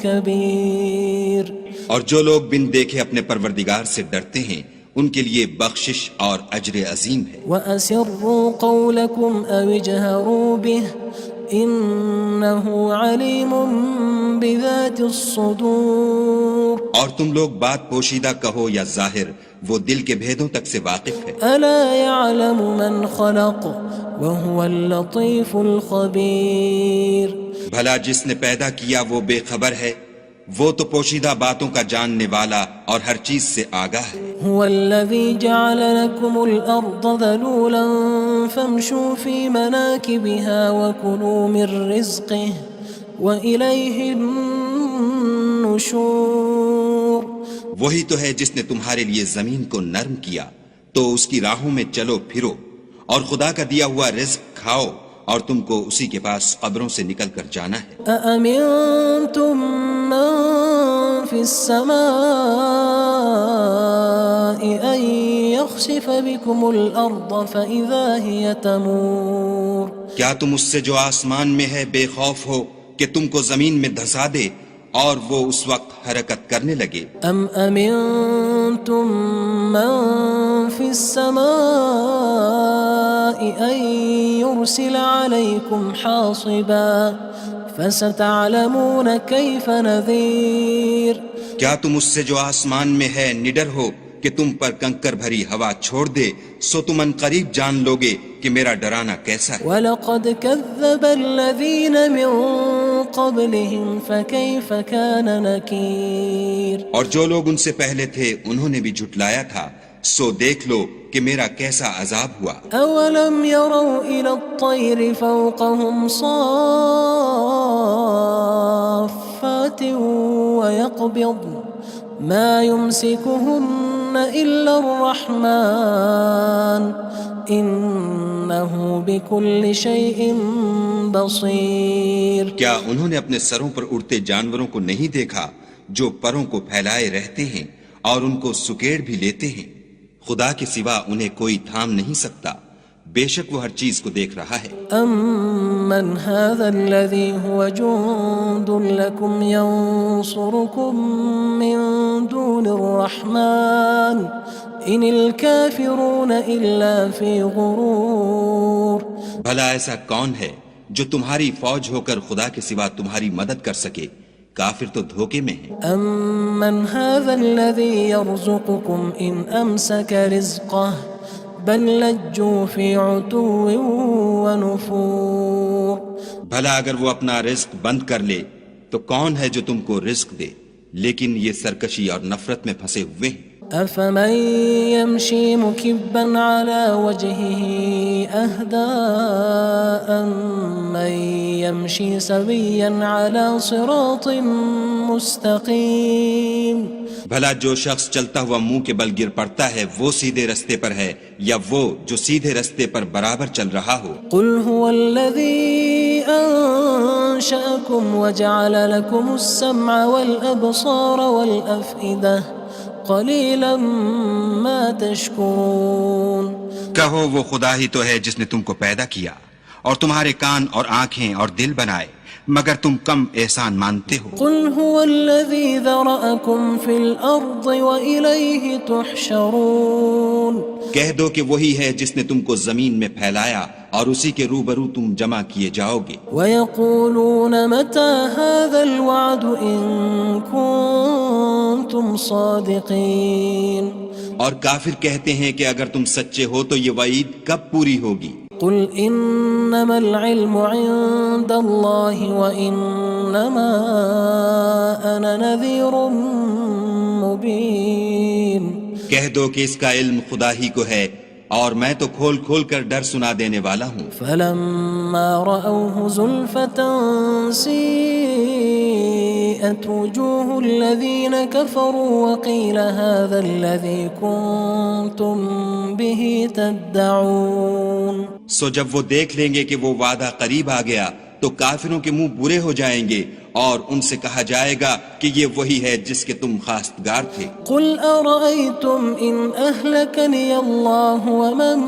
كبير۔ اور جو لوگ بن دیکھے اپنے پروردگار سے ڈرتے ہیں ان کے لیے بخشش اور اجر عظیم ہے۔ وأسروا قولكم أو اجهروا به إنه عليم بذات الصدور اور تم لوگ بات پوشیدہ کہو یا ظاہر، وہ دل کے بھیدوں تک سے واقف ہے۔ ألا يعلم من خلق وهو اللطيف الخبير بھلا جس نے پیدا کیا وہ بے خبر ہے، وہ تو پوشیدہ باتوں کا جاننے والا اور ہر چیز سے آگاہ ہے۔ هو الذي جعل لكم الأرض ذلولا فامشوا في مناكبها وكلوا من رزقه وإليه النشور وہی تو ہے جس نے تمہارے لیے زمین کو نرم کیا تو اس کی راہوں میں چلو پھرو، اور خدا کا دیا ہوا رزق کھاؤ، اور تم کو اسی کے پاس قبروں سے نکل کر جانا ہے۔ أأمنتم من في السماء أن يخسف بكم الأرض فإذا هي تمور کیا تم اس سے جو آسمان میں ہے بے خوف ہو کہ تم کو زمین میں دھسا دے اور وہ اس وقت حرکت کرنے لگے؟ أم أمنتم من في السماء أن يرسل عليكم حاصبا فستعلمون كيف نذير کیا تم اس سے جو آسمان میں ہے نڈر ہو کہ تم پر کنکر بھری ہوا چھوڑ دے، سو تم ان قریب جان لوگے کہ میرا ڈرانا کیسا ہے۔ وَلَقَدْ كَذَّبَ الَّذِينَ مِن قَبْلِهِمْ فَكَيْفَ كَانَ نَكِيرٌ اور جو لوگ ان سے پہلے تھے انہوں نے بھی جھٹلایا تھا، سو دیکھ لو کہ میرا کیسا عذاب ہوا۔ أَوَلَمْ يَرَوْا إِلَى الطَّيْرِ فَوْقَهُمْ صَافَّاتٍ وَيَقْبِضْنَ مَا يُمْسِكُهُنَّ إِلَّا الرَّحْمَنُ إِنَّهُ بِكُلِّ شَيْءٍ بَصِيرٌ کیا انہوں نے اپنے سروں پر اڑتے جانوروں کو نہیں دیکھا جو پروں کو پھیلائے رہتے ہیں اور ان کو سکیڑ بھی لیتے ہیں؟ خدا کے سوا انہیں کوئی تھام نہیں سکتا، بے شک وہ ہر چیز کو دیکھ رہا ہے۔ أَمَّنْ هَذَا الَّذِي هُوَ جُندٌ لَكُمْ يَنصُرُكُم مِّن دُونِ الرَّحْمَنِ إِنِ الْكَافِرُونَ إِلَّا فِي غُرُورٍ بھلا ایسا کون ہے جو تمہاری فوج ہو کر خدا کے سوا تمہاری مدد کر سکے؟ کافر تو دھوکے میں ہیں۔ أَمَّنْ هَذَا الَّذِي يَرْزُقُكُمْ إِنْ أَمْسَكَ رِزْقَهُ بَلْ لَجُّوا فِي عُتُوٍّ وَنُفُورٍ بھلا اگر وہ اپنا رزق بند کر لے تو کون ہے جو تم کو رزق دے، لیکن یہ سرکشی اور نفرت میں پھنسے ہوئے ہیں۔ أَفَمَن يَمْشِي مُكِبًّا عَلَى وَجْهِهِ أَهْدَىٰ أَمَّن يَمْشِي سَوِيًّا عَلَى صِرَاطٍ مُّسْتَقِيمٍ بھلا جو شخص چلتا ہوا منہ کے بل گر پڑتا ہے وہ سیدھے رستے پر ہے یا وہ جو سیدھے رستے پر برابر چل رہا ہو؟ قُلْ هُوَ الَّذِي أَنشَأَكُمْ وَجَعَلَ لَكُمُ السَّمْعَ وَالْأَبْصَارَ وَالْأَفْئِدَةَ قَلِيلًا مَا تَشْكُرُونَ کہو وہ خدا ہی تو ہے جس نے تم کو پیدا کیا اور تمہارے کان اور آنکھیں اور دل بنائے، مگر تم کم احسان مانتے ہو۔ قُلْ هُوَ الَّذِي ذَرَأَكُمْ فِي الْأَرْضِ وَإِلَيْهِ تُحْشَرُونَ کہہ دو کہ وہی ہے جس نے تم کو زمین میں پھیلایا اور اسی کے روبرو تم جمع کیے جاؤ گے۔ وَيَقُولُونَ مَتَى هَذَا الْوَعْدُ إِن كُنتُمْ صَادِقِينَ اور کافر کہتے ہیں کہ اگر تم سچے ہو تو یہ وعید کب پوری ہوگی؟ قُلْ إِنَّمَا الْعِلْمُ عِندَ اللَّهِ وَإِنَّمَا أَنَا نَذِيرٌ مُّبِينٌ کہہ دو کہ اس کا علم خدا ہی کو ہے اور میں تو کھول کھول کر ڈر سنا دینے والا ہوں۔ فَلَمَّا رَأَوْهُ زُلْفَةً سِيئَتْ وُجُوهُ الَّذِينَ كَفَرُوا وَقِيلَ هَذَا الَّذِي كُنتُم بِهِ تَدَّعُونَ سو جب وہ دیکھ لیں گے کہ وہ وعدہ قریب آ گیا تو کافروں کے منہ برے ہو جائیں گے اور ان سے کہا جائے گا کہ یہ وہی ہے جس کے تم خواستگار تھے۔ قُلْ أَرَأَيْتُمْ إِنْ أَهْلَكَنِيَ اللَّهُ وَمَن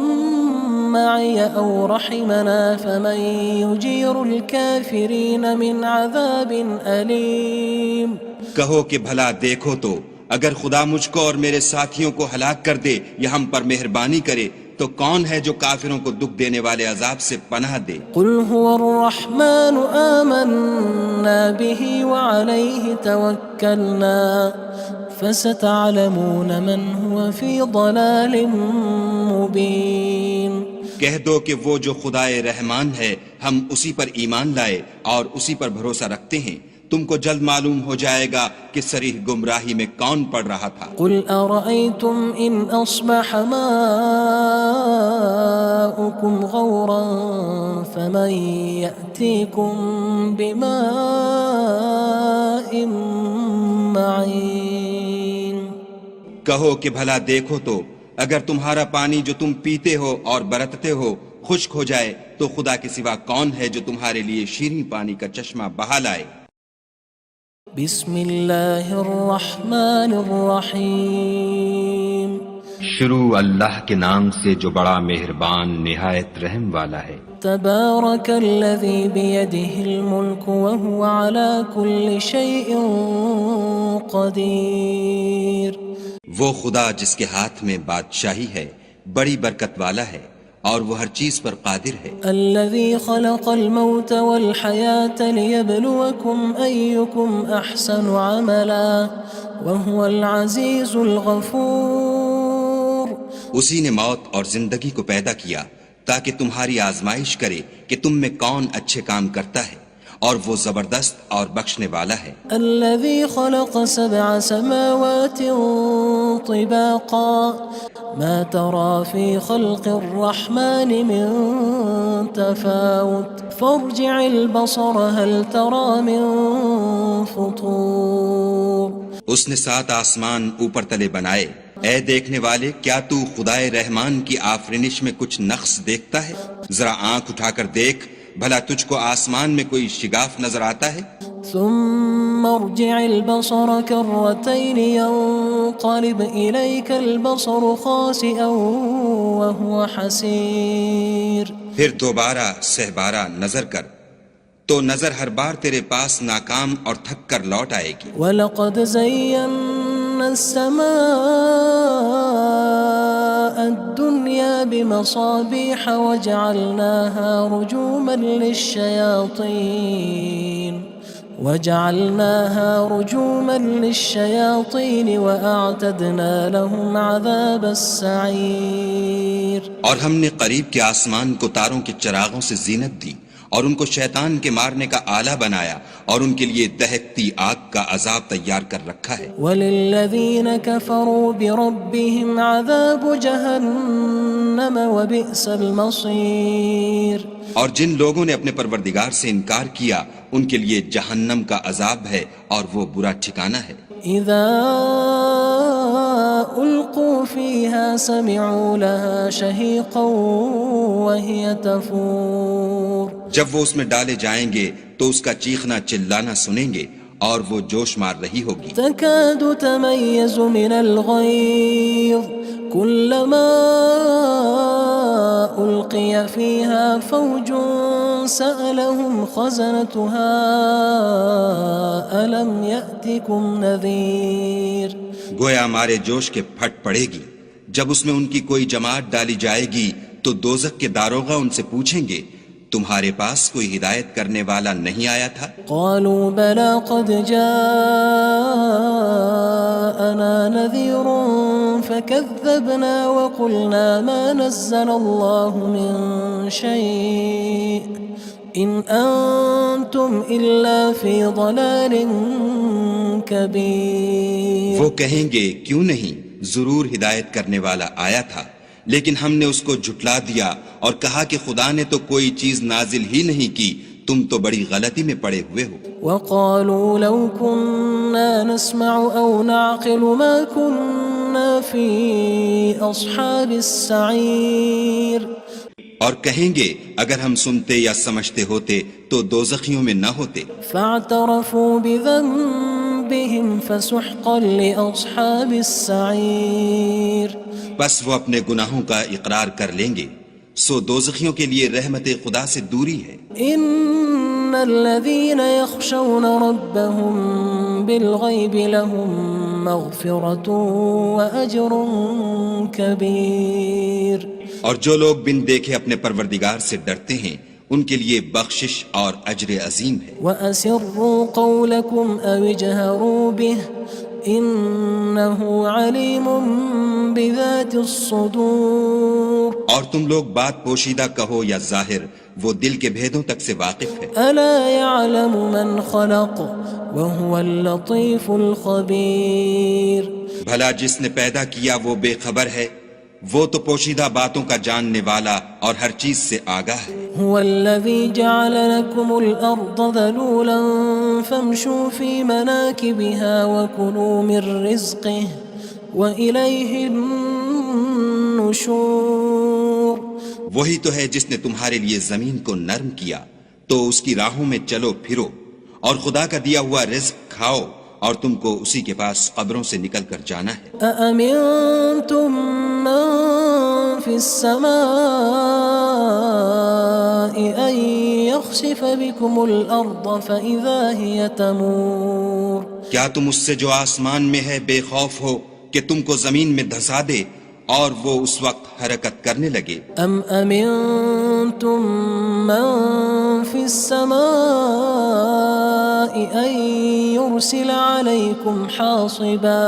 مَّعِيَ أَوْ رَحِمَنَا فَمَن يُجِيرُ الْكَافِرِينَ مِنْ عَذَابٍ أَلِيمٍ کہو کہ بھلا دیکھو تو اگر خدا مجھ کو اور میرے ساتھیوں کو ہلاک کر دے یا ہم پر مہربانی کرے تو تو کون ہے جو کافروں کو دکھ دینے والے عذاب سے پناہ دے؟ قل هو الرحمن آمنا به وعليه توكلنا فستعلمون من هو في ضلال مبين. کہہ دو کہ وہ جو خدائے رحمان ہے ہم اسی پر ایمان لائے اور اسی پر بھروسہ رکھتے ہیں، تم کو جلد معلوم ہو جائے گا کہ صریح گمراہی میں کون پڑ رہا تھا. قل أرأيتم إن أصبح ماؤكم غورا فمن يأتيكم بماء معين. کہو کہ بھلا دیکھو تو اگر تمہارا پانی جو تم پیتے ہو اور برتتے ہو خشک ہو جائے تو خدا کے سوا کون ہے جو تمہارے لیے شیریں پانی کا چشمہ بہا لائے. بسم اللہ الرحمن الرحیم. شروع اللہ کے نام سے جو بڑا مہربان نہایت رحم والا ہے. تبارک الذی بیدہ الملک وہو علی کل شیء قدیر. وہ خدا جس کے ہاتھ میں بادشاہی ہے بڑی برکت والا ہے اور وہ ہر چیز پر قادر ہے. الذي خلق الموت والحياة ليبلوكم أيكم أحسن عملا وهو العزيز الغفور. اسی نے موت اور زندگی کو پیدا کیا تاکہ تمہاری آزمائش کرے کہ تم میں کون اچھے کام کرتا ہے اور وہ زبردست اور بخشنے والا ہے. الذي خلق 7 سماوات طباقا ما ترى في خلق الرحمن من تفاوت فارجع البصر هل ترى من فطور. اس نے 7 آسمان اوپر تلے بنائے. اے دیکھنے والے کیا تو خدائے رحمان کی آفرینش میں کچھ نقص دیکھتا ہے؟ ذرا آنکھ اٹھا کر دیکھ بھلا تجھ کو آسمان میں کوئی شگاف نظر آتا ہے؟ ثم ارجع البصر كرتين ينقلب إليك البصر خاسئا وهو حسير. پھر دوبارہ سہبارہ نظر کر تو نظر ہر بار تیرے پاس ناکام اور تھک کر لوٹ آئے گی. وَلَقَدْ زَيَّنَّا السَّمَاءَ الدُّنْيَا بِمَصَابِيحَ وَجَعَلْنَاهَا رُجُومًا لِلشَّيَاطِينِ وَأَعْتَدْنَا لَهُمْ عَذَابَ السَّعِيرِ. اور ہم نے قریب کے آسمان کو تاروں کے چراغوں سے زینت دی اور ان کو شیطان کے مارنے کا آلہ بنایا اور ان کے لیے دہکتی آگ کا عذاب تیار کر رکھا ہے. وَلِلَّذِينَ كَفَرُوا بِرَبِّهِمْ عَذَابُ جَهَنَّمَ وَبِئْسَ الْمَصِيرُ. اور جن لوگوں نے اپنے پروردگار سے انکار کیا ان کے لیے جہنم کا عذاب ہے اور وہ برا ٹھکانہ ہے. اذا القوا فيها سمعوا لها شهيقا وهي تفور. جب وہ اس میں ڈالے جائیں گے تو اس کا چیخنا چلانا سنیں گے اور وہ جوش مار رہی ہوگی. تكاد تميز من الغيظ كلما ألقي فيها فوج سألهم خزنتها ألم يأتكم نذير. گویا مارے جوش کے پھٹ پڑے گی. جب اس میں ان کی کوئی جماعت ڈالی جائے گی تو دوزخ کے داروغہ ان سے پوچھیں گے تمہارے پاس کوئی ہدایت کرنے والا نہیں آیا تھا؟ قالوا بلى قد جاءنا نذير فكذبنا وقلنا ما نزل الله من شيء إن أنتم إلا في ضلال كبير. وہ کہیں گے کیوں نہیں، ضرور ہدایت کرنے والا آیا تھا، لیکن ہم نے اس کو جھٹلا دیا اور کہا کہ خدا نے تو کوئی چیز نازل ہی نہیں کی، تم تو بڑی غلطی میں پڑے ہوئے ہو. وقالوا لو كنا نسمع أو نعقل ما كنا في أصحاب السعير. اور کہیں گے اگر ہم سنتے یا سمجھتے ہوتے تو دوزخیوں میں نہ ہوتے. فاعترفوا بذنبهم فسحقا لأصحاب السعير. بس وہ اپنے گناہوں کا اقرار کر لیں گے، سو دوزخیوں کے لیے رحمت خدا سے دوری ہے. ان الذين يخشون ربهم بالغيب لهم مغفرة وأجر كبير. اور جو لوگ بن دیکھے اپنے پروردگار سے ڈرتے ہیں ان کے لیے بخشش اور اجر عظیم ہے۔ وَأَسِرُّوا قَوْلَكُمْ أَوِ اجْهَرُوا بِهِ إِنَّهُ عَلِيمٌ بِذَاتِ الصُّدُورِ اور تم لوگ بات پوشیدہ کہو یا ظاہر، وہ دل کے بھیدوں تک سے واقف ہے۔ أَلَا يَعْلَمُ مَنْ خَلَقَ وَهُوَ اللَّطِيفُ الْخَبِيرُ بھلا جس نے پیدا کیا وہ بے خبر ہے، وہ تو پوشیدہ باتوں کا جاننے والا اور ہر چیز سے آگاہ ہے۔ هو الذي جعل لكم الأرض ذلولا فامشوا في مناكبها وكلوا من رزقه وإليه النشور وہی تو ہے جس نے تمہارے لیے زمین کو نرم کیا تو اس کی راہوں میں چلو پھرو، اور خدا کا دیا ہوا رزق کھاؤ، اور تم کو اسی کے پاس قبروں سے نکل کر جانا ہے۔ أأمنتم من في السماء أن يخسف بكم الأرض فإذا هي تمور کیا تم اس سے جو آسمان میں ہے بے خوف ہو کہ تم کو زمین میں دھسا دے اور وہ اس وقت حرکت کرنے لگے؟ أم أمنتم من في السماء أن يرسل عليكم حاصبا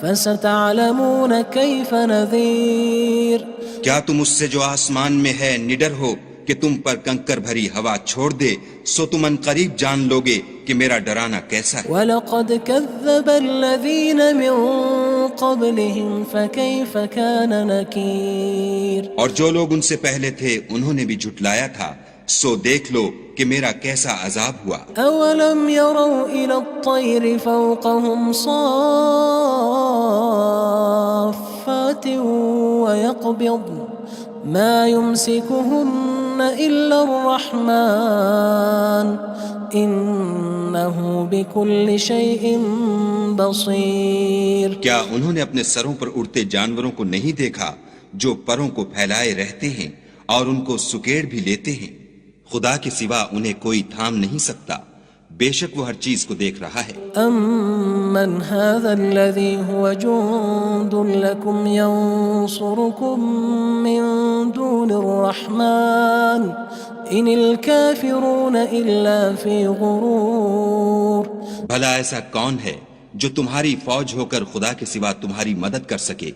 فستعلمون كيف نذير کیا تم اس سے جو آسمان میں ہے نڈر ہو کہ تم پر کنکر بھری ہوا چھوڑ دے، سو تم ان قریب جان لوگے کہ میرا ڈرانا کیسا ہے۔ وَلَقَدْ كَذَّبَ الَّذِينَ مِن قَبْلِهِمْ فَكَيْفَ كَانَ نَكِيرٌ اور جو لوگ ان سے پہلے تھے انہوں نے بھی جھٹلایا تھا، سو دیکھ لو کہ میرا کیسا عذاب ہوا۔ أَوَلَمْ يَرَوْا إِلَى الطَّيْرِ فَوْقَهُمْ صَافَّاتٍ وَيَقْبِضْنَ مَا يُمْسِكُهُنَّ إِلَّا الرَّحْمَنُ إِنَّهُ بِكُلِّ شَيْءٍ بَصِيرٌ کیا انہوں نے اپنے سروں پر اڑتے جانوروں کو نہیں دیکھا جو پروں کو پھیلائے رہتے ہیں اور ان کو سکیڑ بھی لیتے ہیں؟ خدا کے سوا انہیں کوئی تھام نہیں سکتا، بے شک وہ ہر چیز کو دیکھ رہا ہے۔ أَمَّنْ هَذَا الَّذِي هُوَ جُندٌ لَكُمْ يَنصُرُكُم مِّن دُونِ الرَّحْمَنِ إِنِ الْكَافِرُونَ إِلَّا فِي غُرُورٍ بھلا ایسا کون ہے جو تمہاری فوج ہو کر خدا کے سوا تمہاری مدد کر سکے؟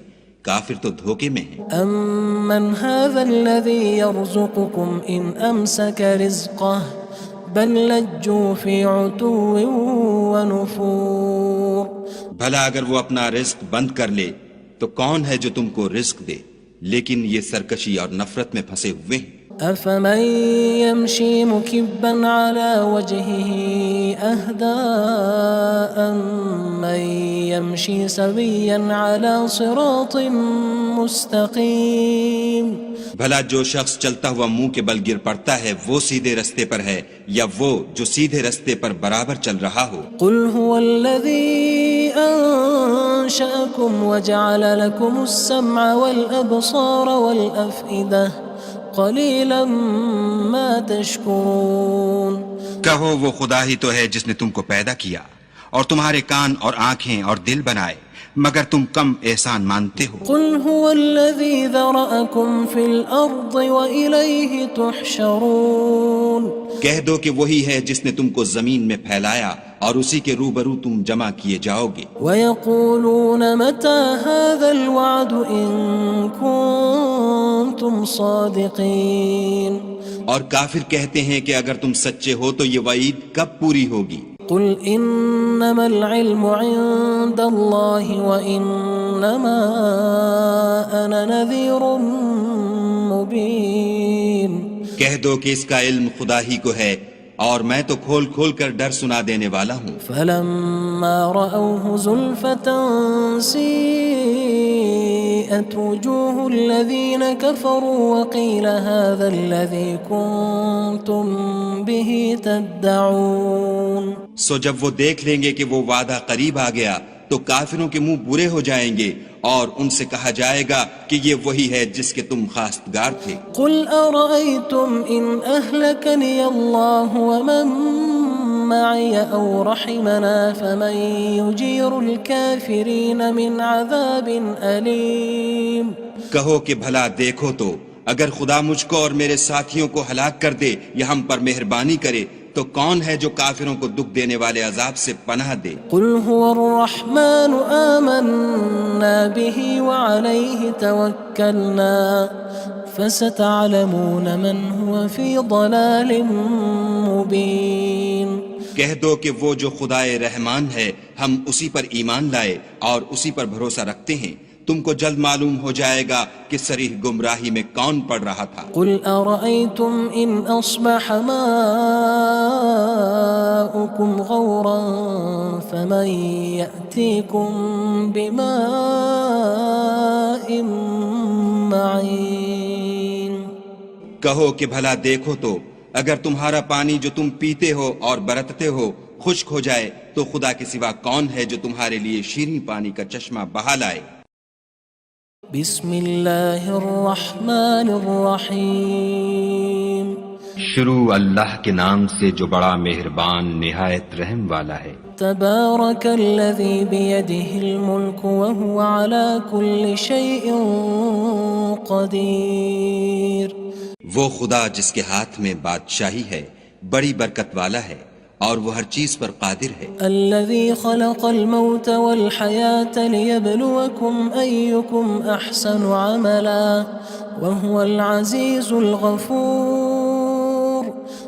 کافر تو دھوکے میں ہیں۔ أَمَّنْ هَذَا الَّذِي يَرْزُقُكُمْ إِنْ أَمْسَكَ رِزْقَهُ بَلْ لَجُّوا فِي عُتُوٍّ وَنُفُورٍ بھلا اگر وہ اپنا رزق بند کر لے تو کون ہے جو تم کو رزق دے؟ لیکن یہ سرکشی اور نفرت میں پھنسے ہوئے ہیں۔ أَفَمَن يَمْشِي مُكِبًّا عَلَى وَجْهِهِ أَهْدَىٰ أَمَّن يَمْشِي سَوِيًّا عَلَى صِرَاطٍ مُّسْتَقِيمٍ بھلا جو شخص چلتا ہوا منہ کے بل گر پڑتا ہے وہ سیدھے رستے پر ہے یا وہ جو سیدھے رستے پر برابر چل رہا ہو؟ قُلْ هُوَ الَّذِي أَنشَأَكُمْ وَجَعَلَ لَكُمُ السَّمْعَ وَالْأَبْصَارَ وَالْأَفْئِدَةَ قَلِيلًا مَا تَشْكُرُونَ کہو وہ خدا ہی تو ہے جس نے تم کو پیدا کیا اور تمہارے کان اور آنکھیں اور دل بنائے، مگر تم کم احسان مانتے ہو۔ قُلْ هُوَ الَّذِي ذَرَأَكُمْ فِي الْأَرْضِ وَإِلَيْهِ تُحْشَرُونَ کہہ دو کہ وہی ہے جس نے تم کو زمین میں پھیلایا اور اسی کے روبرو تم جمع کیے جاؤ گے۔ وَيَقُولُونَ مَتَى هَذَا الْوَعْدُ إِن كُنتُمْ صَادِقِينَ اور کافر کہتے ہیں کہ اگر تم سچے ہو تو یہ وعید کب پوری ہوگی؟ قُلْ إِنَّمَا الْعِلْمُ عِندَ اللَّهِ وَإِنَّمَا أَنَا نَذِيرٌ مُّبِينٌ کہہ دو کہ اس کا علم خدا ہی کو ہے اور میں تو کھول کھول کر ڈر سنا دینے والا ہوں۔ فَلَمَّا رَأَوْهُ زُلْفَةً سِيئَتْ وُجُوهُ الَّذِينَ كَفَرُوا وَقِيلَ هَذَا الَّذِي كُنتُم بِهِ تَدَّعُونَ سو جب وہ دیکھ لیں گے کہ وہ وعدہ قریب آ گیا تو کافروں کے منہ برے ہو جائیں گے اور ان سے کہا جائے گا کہ یہ وہی ہے جس کے تم خواستگار تھے۔ قُلْ أَرَأَيْتُمْ إِنْ أَهْلَكَنِيَ اللَّهُ وَمَن معي أو رحمنا فمن يجير الكافرين من عذاب أليم. کہو کہ بھلا دیکھو تو اگر خدا مجھ کو اور میرے ساتھیوں کو ہلاک کر دے یا ہم پر مہربانی کرے تو کون ہے جو کافروں کو دکھ دینے والے عذاب سے پناہ دے؟ قل هو الرحمن آمنا به وعليه توكلنا فستعلمون من هو في ضلال مبين. کہہ دو کہ وہ جو خدائے رحمان ہے ہم اسی پر ایمان لائے اور اسی پر بھروسہ رکھتے ہیں، تم کو جلد معلوم ہو جائے گا کہ صریح گمراہی میں کون پڑ رہا تھا. قل أرأيتم إن أصبح ماؤكم غورا فمن يأتيكم بماء معين. کہو کہ بھلا دیکھو تو اگر تمہارا پانی جو تم پیتے ہو اور برتتے ہو خشک ہو جائے تو خدا کے سوا کون ہے جو تمہارے لیے شیریں پانی کا چشمہ بہا لائے. بسم اللہ الرحمن الرحیم. شروع اللہ کے نام سے جو بڑا مہربان نہایت رحم والا ہے. تبارک الذی بیدہ الملک وہو علی کل شیء قدیر. وہ خدا جس کے ہاتھ میں بادشاہی ہے بڑی برکت والا ہے اور وہ ہر چیز پر قادر ہے. الذي خلق الموت والحياة ليبلوكم أيكم أحسن عملا وهو العزيز الغفور.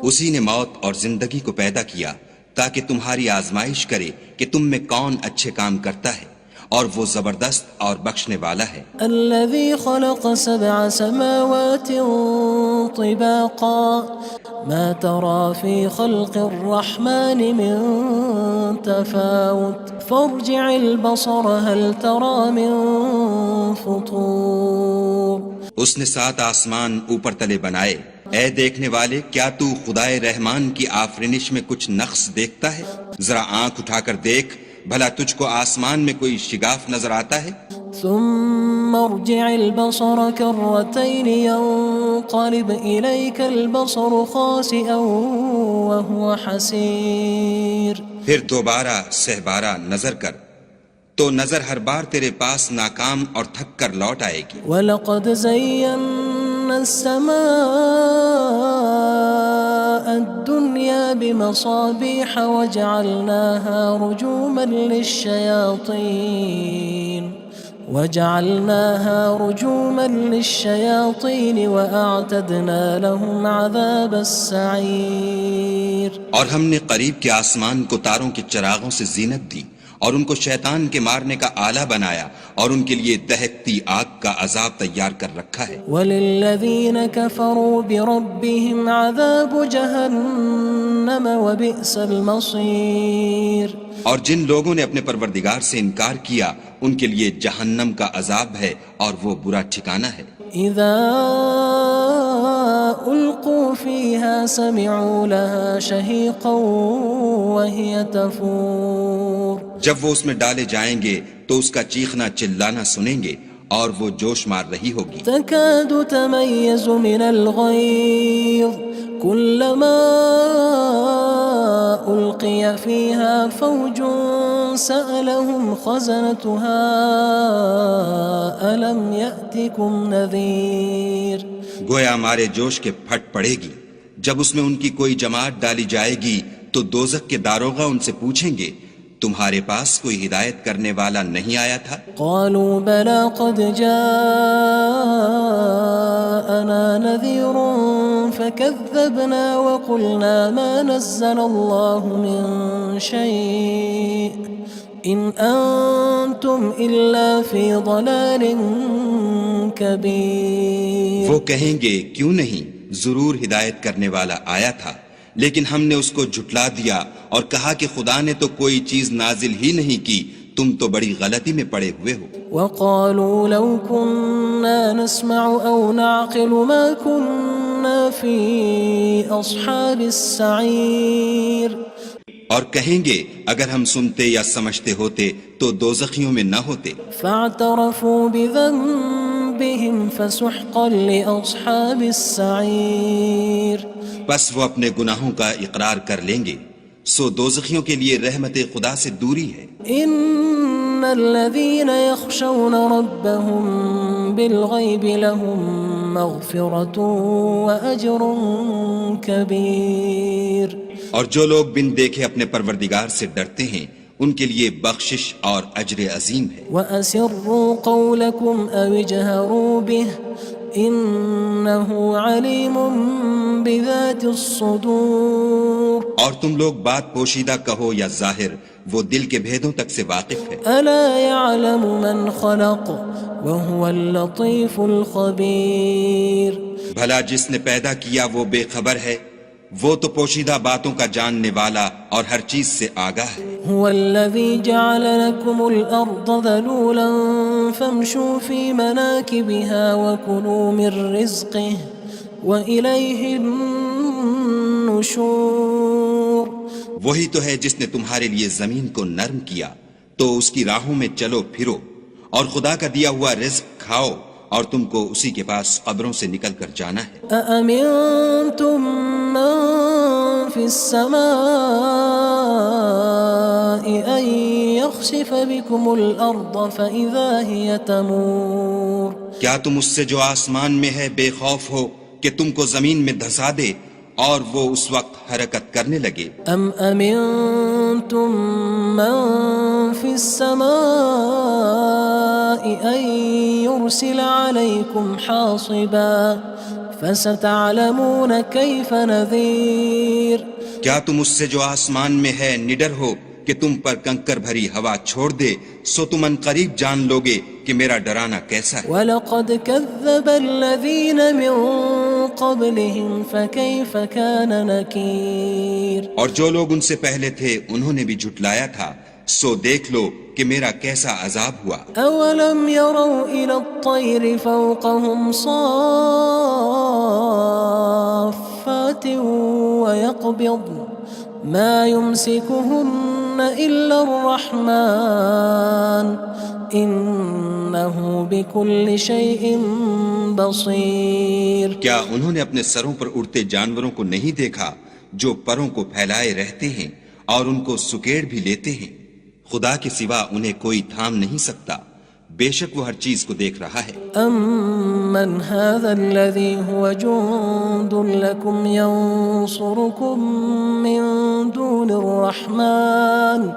اسی نے موت اور زندگی کو پیدا کیا تاکہ تمہاری آزمائش کرے کہ تم میں کون اچھے کام کرتا ہے اور وہ زبردست اور بخشنے والا ہے. الذي خلق 7 سماوات طباقا ما ترى في خلق الرحمن من تفاوت فارجع البصر هل ترى من فطور. اس نے 7 آسمان اوپر تلے بنائے. اے دیکھنے والے کیا تو خدائے رحمان کی آفرینش میں کچھ نقص دیکھتا ہے؟ ذرا آنکھ اٹھا کر دیکھ بھلا تجھ کو آسمان میں کوئی شگاف نظر آتا ہے؟ ثم ارجع البصر كرتين ينقلب إليك البصر خاسئا وهو حسير. پھر دوبارہ سہبارہ نظر کر تو نظر ہر بار تیرے پاس ناکام اور تھک کر لوٹ آئے گی. وَلَقَدْ زَيَّنَّا السَّمَاءَ الدُّنْيَا بِمَصَابِيحَ وَجَعَلْنَاهَا رُجُومًا لِلشَّيَاطِينِ وَأَعْتَدْنَا لَهُمْ عَذَابَ السَّعِيرِ. اور ہم نے قریب کے آسمان کو تاروں کے چراغوں سے زینت دی اور ان کو شیطان کے مارنے کا آلہ بنایا اور ان کے لیے دہکتی آگ کا عذاب تیار کر رکھا ہے. وَلِلَّذِينَ كَفَرُوا بِرَبِّهِمْ عَذَابُ جَهَنَّمَ وَبِئْسَ الْمَصِيرُ. اور جن لوگوں نے اپنے پروردگار سے انکار کیا ان کے لیے جہنم کا عذاب ہے اور وہ برا ٹھکانہ ہے. اذا القوا فيها سمعوا لها شهيقا وهي تفور. جب وہ اس میں ڈالے جائیں گے تو اس کا چیخنا چلانا سنیں گے اور وہ جوش مار رہی ہوگی. تكاد تميز من الغيظ كلما ألقي فيها فوج سألهم خزنتها ألم يأتكم نذير. گویا ہمارے جوش کے پھٹ پڑے گی جب اس میں ان کی کوئی جماعت ڈالی جائے گی تو دوزخ کے داروغہ ان سے پوچھیں گے تمہارے پاس کوئی ہدایت کرنے والا نہیں آیا تھا؟ قالوا بلى قد جاءنا نذير فكذبنا وقلنا ما نزل الله من شيء إن أنتم إلا في ضلال كبير. وہ کہیں گے کیوں نہیں، ضرور ہدایت کرنے والا آیا تھا لیکن ہم نے اس کو جھٹلا دیا اور کہا کہ خدا نے تو کوئی چیز نازل ہی نہیں کی، تم تو بڑی غلطی میں پڑے ہوئے ہو. وقالوا لو كنا نسمع أو نعقل ما كنا في أصحاب السعير. اور کہیں گے اگر ہم سنتے یا سمجھتے ہوتے تو دوزخیوں میں نہ ہوتے. فاعترفوا بذنبهم فسحقا لأصحاب السعير. بس وہ اپنے گناہوں کا اقرار کر لیں گے، سو دوزخیوں کے لیے رحمت خدا سے دوری ہے۔ إن الذين يخشون ربهم بالغيب لهم مغفرة وأجر كبير۔ اور جو لوگ بن دیکھے اپنے پروردگار سے ڈرتے ہیں ان کے لیے بخشش اور اجر عظیم ہے۔ وأسروا قولكم أو اجهروا به إنه عليم بذات الصدور۔ اور تم لوگ بات پوشیدہ کہو یا ظاہر، وہ دل کے بھیدوں تک سے واقف ہے۔ ألا يعلم من خلق وهو اللطيف الخبير۔ بھلا جس نے پیدا کیا وہ بے خبر ہے، وہ تو پوشیدہ باتوں کا جاننے والا اور ہر چیز سے آگاہ ہے۔ هو الذي جعل لكم الأرض ذلولا فامشوا في مناكبها وكلوا من رزقه وإليه النشور۔ وہی تو ہے جس نے تمہارے لیے زمین کو نرم کیا تو اس کی راہوں میں چلو پھرو، اور خدا کا دیا ہوا رزق کھاؤ، اور تم کو اسی کے پاس قبروں سے نکل کر جانا ہے۔ أأمنتم من في السماء أن يخسف بكم الأرض فإذا هي تمور۔ کیا تم اس سے جو آسمان میں ہے بے خوف ہو کہ تم کو زمین میں دھسا دے اور وہ اس وقت حرکت کرنے لگے؟ أم أمنتم من في السماء أن يرسل عليكم حاصبا فستعلمون كيف نذير۔ کیا تم اس سے جو آسمان میں ہے نڈر ہو کہ تم پر کنکر بھری ہوا چھوڑ دے، سو تم ان قریب جان لوگے کہ میرا ڈرانا کیسا ہے۔ وَلَقَدْ كَذَّبَ الَّذِينَ مِن قَبْلِهِمْ فَكَيْفَ كَانَ نَكِيرٌ۔ اور جو لوگ ان سے پہلے تھے انہوں نے بھی جھٹلایا تھا، سو دیکھ لو کہ میرا کیسا عذاب ہوا۔ أَوَلَمْ يَرَوْا إِلَى الطَّيْرِ فَوْقَهُمْ صَافَّاتٍ وَيَقْبِضْنَ مَا يُمْسِكُهُنَّ إِلَّا الرَّحْمَنُ إِنَّهُ بِكُلِّ شَيْءٍ بَصِيرٌ۔ کیا انہوں نے اپنے سروں پر اڑتے جانوروں کو نہیں دیکھا جو پروں کو پھیلائے رہتے ہیں اور ان کو سکیڑ بھی لیتے ہیں؟ خدا کے سوا انہیں کوئی تھام نہیں سکتا، بے شک وہ ہر چیز کو دیکھ رہا ہے۔ أَمَّنْ هَذَا الَّذِي هُوَ جُندٌ لَكُمْ يَنصُرُكُم مِّن دُونِ الرَّحْمَنِ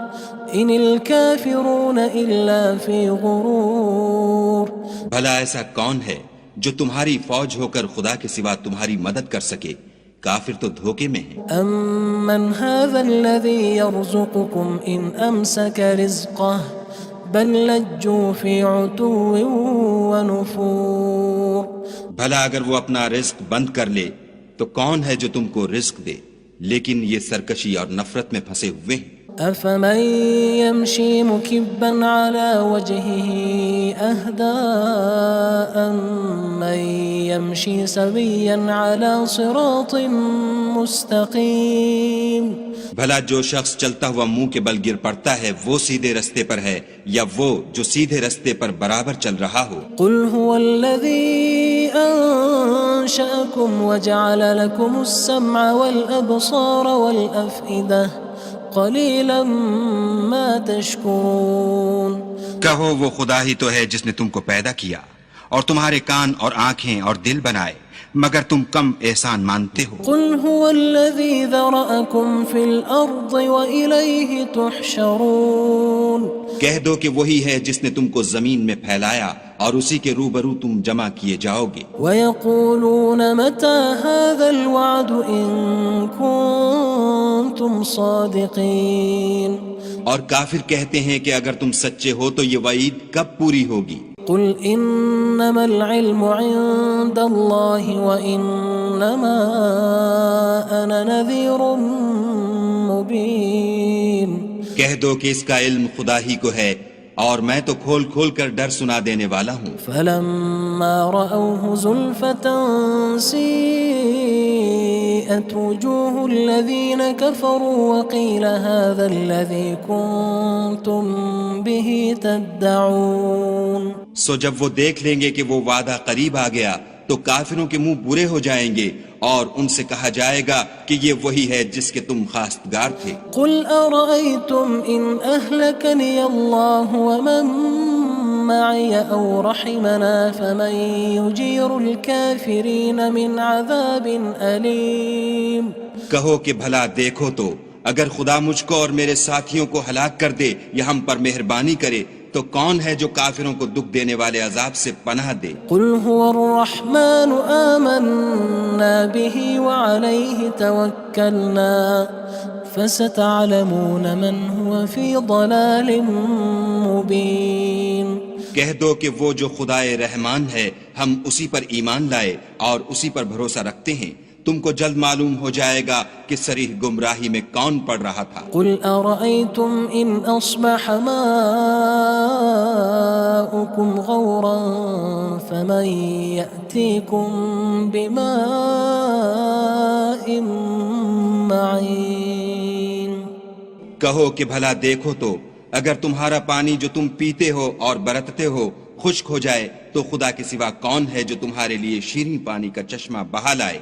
إِنِ الْكَافِرُونَ إِلَّا فِي غُرُورٍ۔ بھلا ایسا کون ہے جو تمہاری فوج ہو کر خدا کے سوا تمہاری مدد کر سکے؟ کافر تو دھوکے میں ہیں۔ أَمَّنْ هَذَا الَّذِي يَرْزُقُكُمْ إِنْ أَمْسَكَ رِزْقَهُ بَلْ لَجُّوا فِي عُتُوٍّ وَنُفُورٍ۔ بھلا اگر وہ اپنا رزق بند کر لے تو کون ہے جو تم کو رزق دے، لیکن یہ سرکشی اور نفرت میں پھنسے ہوئے ہیں۔ أَفَمَن يَمْشِي مُكِبًّا عَلَى وَجْهِهِ أَهْدَىٰ أَمَّن يَمْشِي سَوِيًّا عَلَى صِرَاطٍ مُّسْتَقِيمٍ۔ بھلا جو شخص چلتا ہوا منہ کے بل گر پڑتا ہے وہ سیدھے رستے پر ہے، یا وہ جو سیدھے رستے پر برابر چل رہا ہو؟ قُلْ هُوَ الَّذِي أَنشَأَكُمْ وَجَعَلَ لَكُمُ السَّمْعَ وَالْأَبْصَارَ وَالْأَفْئِدَةَ قَلِيلًا مَا تَشْكُرُونَ۔ کہو وہ خدا ہی تو ہے جس نے تم کو پیدا کیا اور تمہارے کان اور آنکھیں اور دل بنائے، مگر تم کم احسان مانتے ہو۔ قُلْ هُوَ الَّذِي ذَرَأَكُمْ فِي الْأَرْضِ وَإِلَيْهِ تُحْشَرُونَ۔ کہہ دو کہ وہی ہے جس نے تم کو زمین میں پھیلایا اور اسی کے روبرو تم جمع کیے جاؤ گے۔ وَيَقُولُونَ مَتَى هَذَا الْوَعْدُ إِن كُنتُمْ صَادِقِينَ۔ اور کافر کہتے ہیں کہ اگر تم سچے ہو تو یہ وعید کب پوری ہوگی؟ قُلْ إِنَّمَا الْعِلْمُ عِندَ اللَّهِ وَإِنَّمَا أَنَا نَذِيرٌ مُّبِينٌ۔ کہہ دو کہ اس کا علم خدا ہی کو ہے اور میں تو کھول کھول کر ڈر سنا دینے والا ہوں۔ فَلَمَّا رَأَوْهُ زُلْفَةً سِيئَتْ وُجُوهُ الَّذِينَ كَفَرُوا وَقِيلَ هَذَا الَّذِي كُنتُم بِهِ تَدَّعُونَ۔ سو جب وہ دیکھ لیں گے کہ وہ وعدہ قریب آ گیا تو کافروں کے منہ برے ہو جائیں گے اور ان سے کہا جائے گا کہ یہ وہی ہے جس کے تم خواستگار تھے۔ قل أرأيتم إن أهلكني الله ومن معي أو رحمنا فمن يجير الكافرين من عذاب أليم۔ کہو کہ بھلا دیکھو تو اگر خدا مجھ کو اور میرے ساتھیوں کو ہلاک کر دے یا ہم پر مہربانی کرے تو کون ہے جو کافروں کو دکھ دینے والے عذاب سے پناہ دے؟ قل هو الرحمن آمنا به وعليه توكلنا فستعلمون من هو في ضلال مبين۔ کہہ دو کہ وہ جو خدائے رحمان ہے ہم اسی پر ایمان لائے اور اسی پر بھروسہ رکھتے ہیں، تم کو جلد معلوم ہو جائے گا کہ صریح گمراہی میں کون پڑ رہا تھا۔ قل أرأيتم إن أصبح ماؤكم غورا فمن يأتيكم بماء معين۔ کہو کہ بھلا دیکھو تو اگر تمہارا پانی جو تم پیتے ہو اور برتتے ہو خشک ہو جائے تو خدا کے سوا کون ہے جو تمہارے لیے شیریں پانی کا چشمہ بہا لائے؟